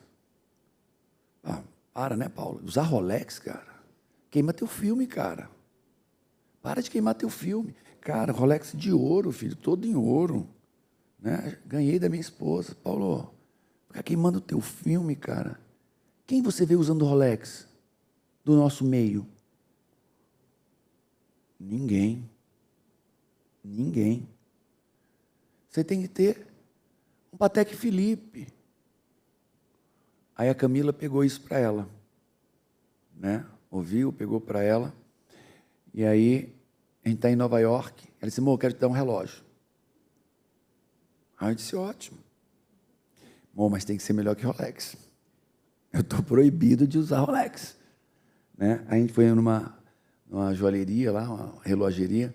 Para, né, Paulo? Usar Rolex, cara? Queima teu filme, cara. Para de queimar teu filme. Cara, Rolex de ouro, filho, todo em ouro. Né? Ganhei da minha esposa. Paulo, ficar queimando teu filme, cara. Quem você vê usando Rolex do nosso meio? Ninguém. Ninguém. Você tem que ter um Patek Philippe. Aí a Camila pegou isso para ela, né? Ouviu, pegou para ela. E aí a gente está em Nova York. Ela disse, amor, eu quero te dar um relógio. Aí eu disse, ótimo. Amor, mas tem que ser melhor que Rolex. Eu estou proibido de usar Rolex. Né? Aí a gente foi numa joalheria lá, uma relogeria,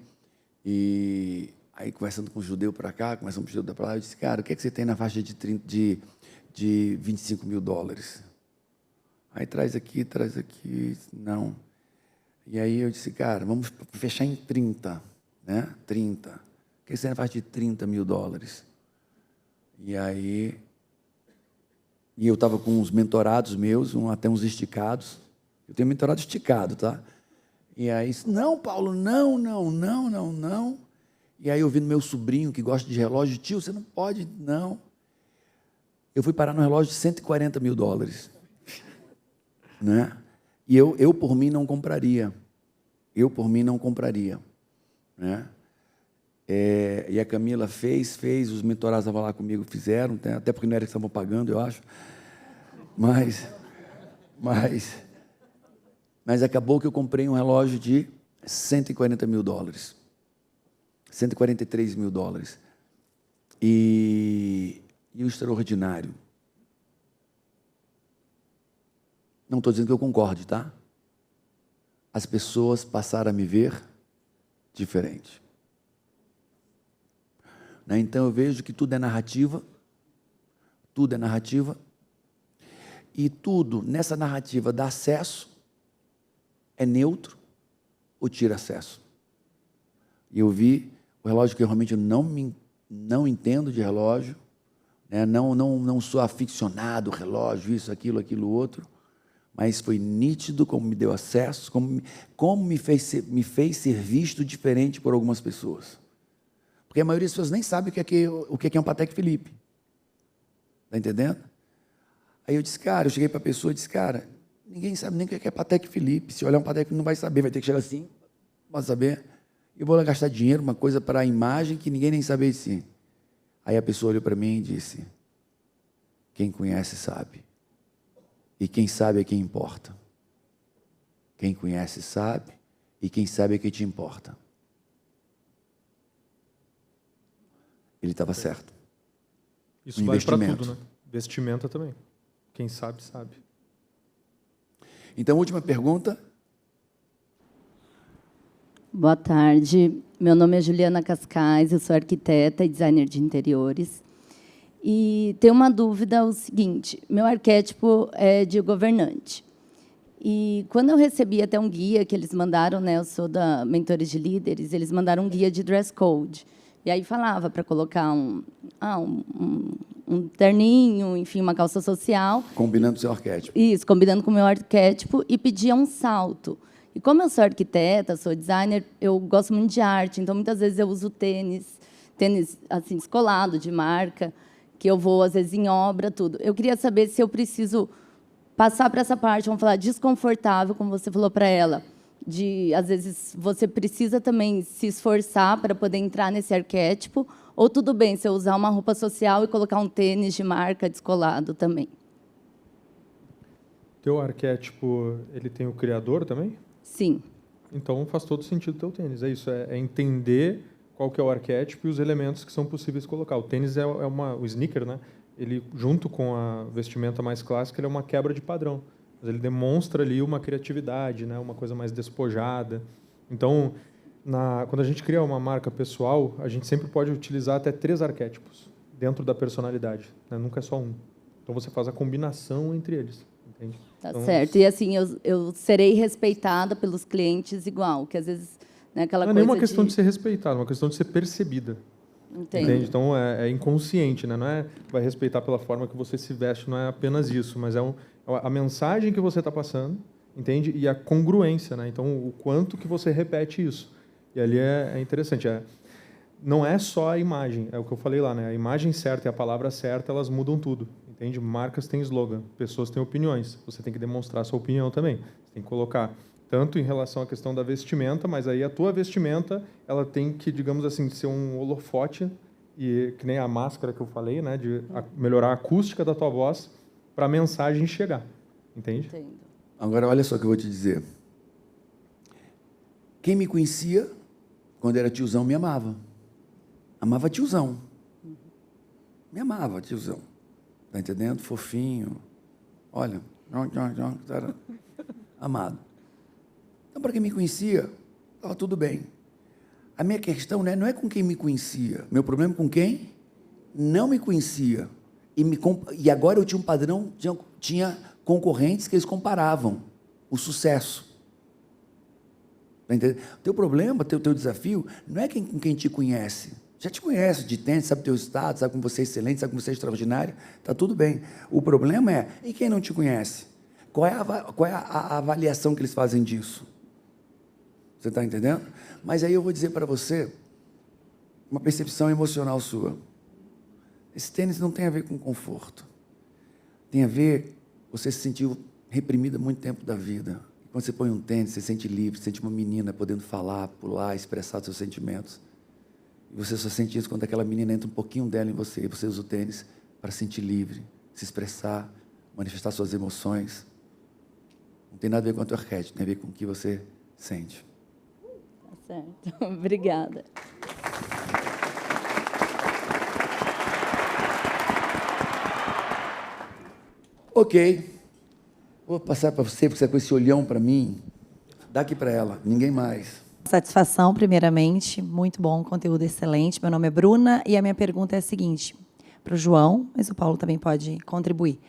e aí conversando com um judeu para cá, conversando com um judeu para lá, eu disse, cara, o que é que você tem na faixa de 25 mil dólares? Aí traz aqui, não. E aí eu disse, cara, vamos fechar em 30, né? 30. O que você tem na faixa de 30 mil dólares? E aí... E eu estava com uns mentorados meus, até uns esticados. Eu tenho mentorado esticado, tá? E aí, não, Paulo, não. E aí, ouvindo meu sobrinho, que gosta de relógio, tio, você não pode, não. Eu fui parar no relógio de 140 mil dólares. Né? E eu, por mim, não compraria. Né? E a Camila fez, os mentorados estavam lá comigo, fizeram, até porque não era que estavam pagando, eu acho. Mas acabou que eu comprei um relógio de 140 mil dólares. 143 mil dólares. E o extraordinário. Não estou dizendo que eu concorde, tá? As pessoas passaram a me ver diferente. Né? Então eu vejo que tudo é narrativa. E tudo nessa narrativa dá acesso, é neutro ou tira acesso. E eu vi o relógio que eu realmente não entendo de relógio, né? Não sou aficionado ao relógio, isso, aquilo, outro, mas foi nítido como me deu acesso, como me fez ser visto diferente por algumas pessoas. Porque a maioria das pessoas nem sabe o que é um Patek Philippe. Está entendendo? Aí eu disse, cara, eu cheguei para a pessoa e disse, cara, ninguém sabe nem o que é Patek Philippe. Se olhar um Patek Philippe, não vai saber, vai ter que chegar assim, não vai saber. Eu vou lá gastar dinheiro, uma coisa para a imagem que ninguém nem sabe assim. Aí a pessoa olhou para mim e disse, quem conhece sabe. E quem sabe é quem importa. Quem conhece sabe, e quem sabe é quem te importa. Ele estava certo. Isso vale para tudo, né? Vestimenta também. Quem sabe, sabe. Então, última pergunta. Boa tarde. Meu nome é Juliana Cascais, eu sou arquiteta e designer de interiores. E tenho uma dúvida, o seguinte, meu arquétipo é de governante. E quando eu recebi até um guia que eles mandaram, né, eu sou da Mentores de Líderes, eles mandaram um guia de dress code. E aí falava para colocar um terninho, enfim, uma calça social. Combinando com o seu arquétipo. Isso, combinando com o meu arquétipo, e pedia um salto. E como eu sou arquiteta, sou designer, eu gosto muito de arte, então muitas vezes eu uso tênis assim, descolado, de marca, que eu vou, às vezes, em obra, tudo. Eu queria saber se eu preciso passar para essa parte, vamos falar, desconfortável, como você falou para ela, às vezes, você precisa também se esforçar para poder entrar nesse arquétipo, ou tudo bem se eu usar uma roupa social e colocar um tênis de marca descolado também? Teu arquétipo, ele tem o criador também? Sim. Então faz todo sentido o teu tênis. É isso, é entender qual que é o arquétipo e os elementos que são possíveis colocar. O tênis o sneaker, né? Ele, junto com a vestimenta mais clássica, ele é uma quebra de padrão. Mas ele demonstra ali uma criatividade, né? Uma coisa mais despojada. Então, quando a gente cria uma marca pessoal, a gente sempre pode utilizar até 3 arquétipos dentro da personalidade, né? Nunca é só um. Então você faz a combinação entre eles, entende? Tá Então, certo. E assim, eu serei respeitada pelos clientes igual, que às vezes, né, aquela não é coisa nem uma questão de ser respeitada, é uma questão de ser percebida. Entendo. Entende? Então é inconsciente, né? Não é vai respeitar pela forma que você se veste, não é apenas isso, mas é a mensagem que você está passando, entende? E a congruência, né? Então o quanto que você repete isso. E ali é interessante. Não é só a imagem, é o que eu falei lá, né? A imagem certa e a palavra certa, elas mudam tudo, entende? Marcas têm slogan, pessoas têm opiniões. Você tem que demonstrar a sua opinião também. Você tem que colocar tanto em relação à questão da vestimenta, mas aí a tua vestimenta, ela tem que, digamos assim, ser um holofote, e que nem a máscara que eu falei, né, de melhorar a acústica da tua voz para a mensagem chegar, entende? Entendo. Agora, olha só o que eu vou te dizer. Quem me conhecia, quando era tiozão, me amava. Amava tiozão. Me amava, tiozão. Tá entendendo? Fofinho. Olha, era amado. Então, para quem me conhecia, estava tudo bem. A minha questão, né, não é com quem me conhecia. Meu problema é com quem não me conhecia. E agora eu tinha um padrão, tinha concorrentes que eles comparavam o sucesso. Tá entendendo? Teu problema, teu desafio, não é com quem te conhece. Já te conhece de tênis, sabe teu estado, sabe como você é excelente, sabe como você é extraordinário. Está tudo bem. O problema é, e quem não te conhece? Qual é a avaliação que eles fazem disso? Você está entendendo? Mas aí eu vou dizer para você uma percepção emocional sua. Esse tênis não tem a ver com conforto. Tem a ver, você se sentiu reprimida muito tempo da vida. E quando você põe um tênis, você se sente livre, se sente uma menina podendo falar, pular, expressar seus sentimentos. E você só sente isso quando aquela menina entra um pouquinho dela em você. E você usa o tênis para se sentir livre, se expressar, manifestar suas emoções. Não tem nada a ver com o teu arquétipo, tem a ver com o que você sente. Certo. Obrigada. Ok. Vou passar para você, porque você está com esse olhão para mim. Dá aqui para ela, ninguém mais. Satisfação, primeiramente. Muito bom, conteúdo excelente. Meu nome é Bruna e a minha pergunta é a seguinte, para o João, mas o Paulo também pode contribuir.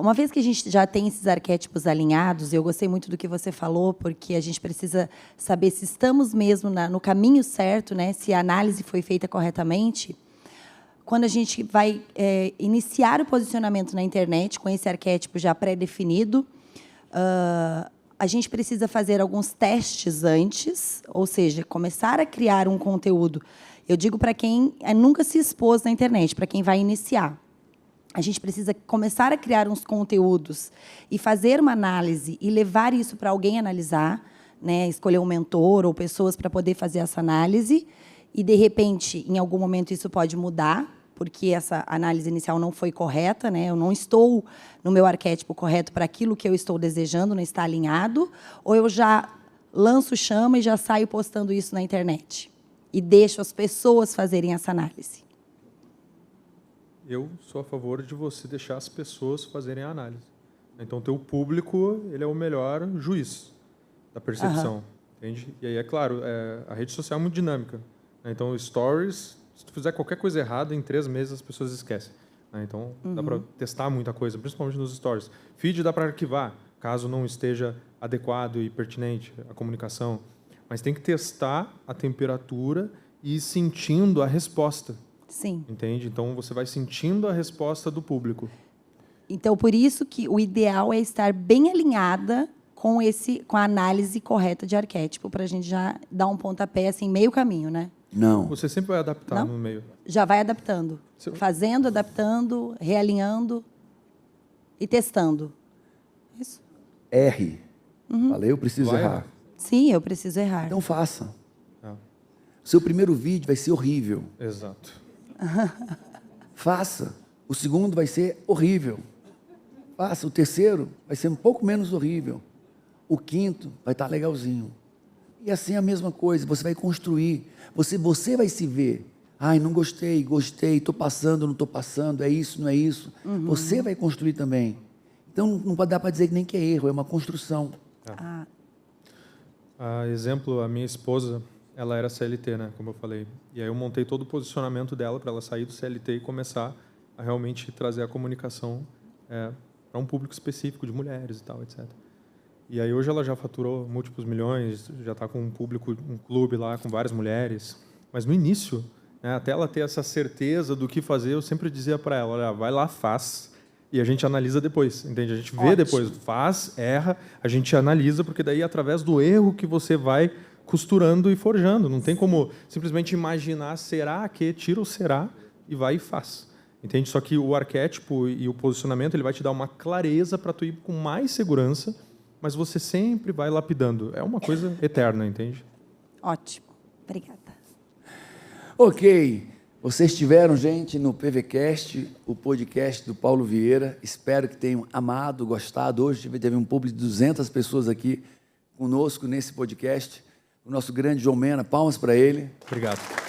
Uma vez que a gente já tem esses arquétipos alinhados, eu gostei muito do que você falou, porque a gente precisa saber se estamos mesmo no caminho certo, né? Se a análise foi feita corretamente. Quando a gente vai iniciar o posicionamento na internet com esse arquétipo já pré-definido, a gente precisa fazer alguns testes antes, ou seja, começar a criar um conteúdo. Eu digo para quem nunca se expôs na internet, para quem vai iniciar. A gente precisa começar a criar uns conteúdos e fazer uma análise e levar isso para alguém analisar, né? Escolher um mentor ou pessoas para poder fazer essa análise. E, de repente, em algum momento, isso pode mudar, porque essa análise inicial não foi correta, né? Eu não estou no meu arquétipo correto para aquilo que eu estou desejando, não está alinhado, ou eu já lanço chama e já saio postando isso na internet e deixo as pessoas fazerem essa análise. Eu sou a favor de você deixar as pessoas fazerem a análise. Então, teu público, ele é o melhor juiz da percepção, entende? E aí, é claro, a rede social é muito dinâmica. Então, stories, se tu fizer qualquer coisa errada, em 3 meses as pessoas esquecem. Então, dá para testar muita coisa, principalmente nos stories. Feed dá para arquivar, caso não esteja adequado e pertinente a comunicação. Mas tem que testar a temperatura e ir sentindo a resposta. Sim. Entende? Então, você vai sentindo a resposta do público. Então, por isso que o ideal é estar bem alinhada com a análise correta de arquétipo, para a gente já dar um pontapé, assim, meio caminho, né? Não. Você sempre vai adaptar Não? no meio. Já vai adaptando. Fazendo, adaptando, realinhando e testando. Isso. Erre. Falei, eu preciso Vai, errar. Sim, eu preciso errar. Então faça. Ah. Seu primeiro vídeo vai ser horrível. Exato. Faça. O segundo vai ser horrível. Faça. O terceiro vai ser um pouco menos horrível. O quinto vai estar legalzinho. E assim a mesma coisa, você vai construir. Você vai se ver. Ai, não gostei, gostei, estou passando, não estou passando, é isso, não é isso. Você vai construir também. Então não pode dar para dizer nem que é erro, é uma construção. Exemplo, a minha esposa, ela era CLT, né, como eu falei. E aí eu montei todo o posicionamento dela para ela sair do CLT e começar a realmente trazer a comunicação para um público específico de mulheres e tal, etc. E aí hoje ela já faturou múltiplos milhões, já está com um público, um clube lá com várias mulheres. Mas no início, né, até ela ter essa certeza do que fazer, eu sempre dizia para ela, olha, vai lá, faz, e a gente analisa depois, entende? A gente vê depois, faz, erra, a gente analisa, porque daí através do erro que você vai costurando e forjando. Não tem como simplesmente imaginar, será que, tira o será e vai e faz. Entende? Só que o arquétipo e o posicionamento ele vai te dar uma clareza para tu ir com mais segurança, mas você sempre vai lapidando. É uma coisa eterna, entende? Ótimo. Obrigada. Ok. Vocês tiveram, gente, no PVCast, o podcast do Paulo Vieira. Espero que tenham amado, gostado. Hoje teve um público de 200 pessoas aqui conosco nesse podcast. O nosso grande João Mena, palmas para ele. Obrigado.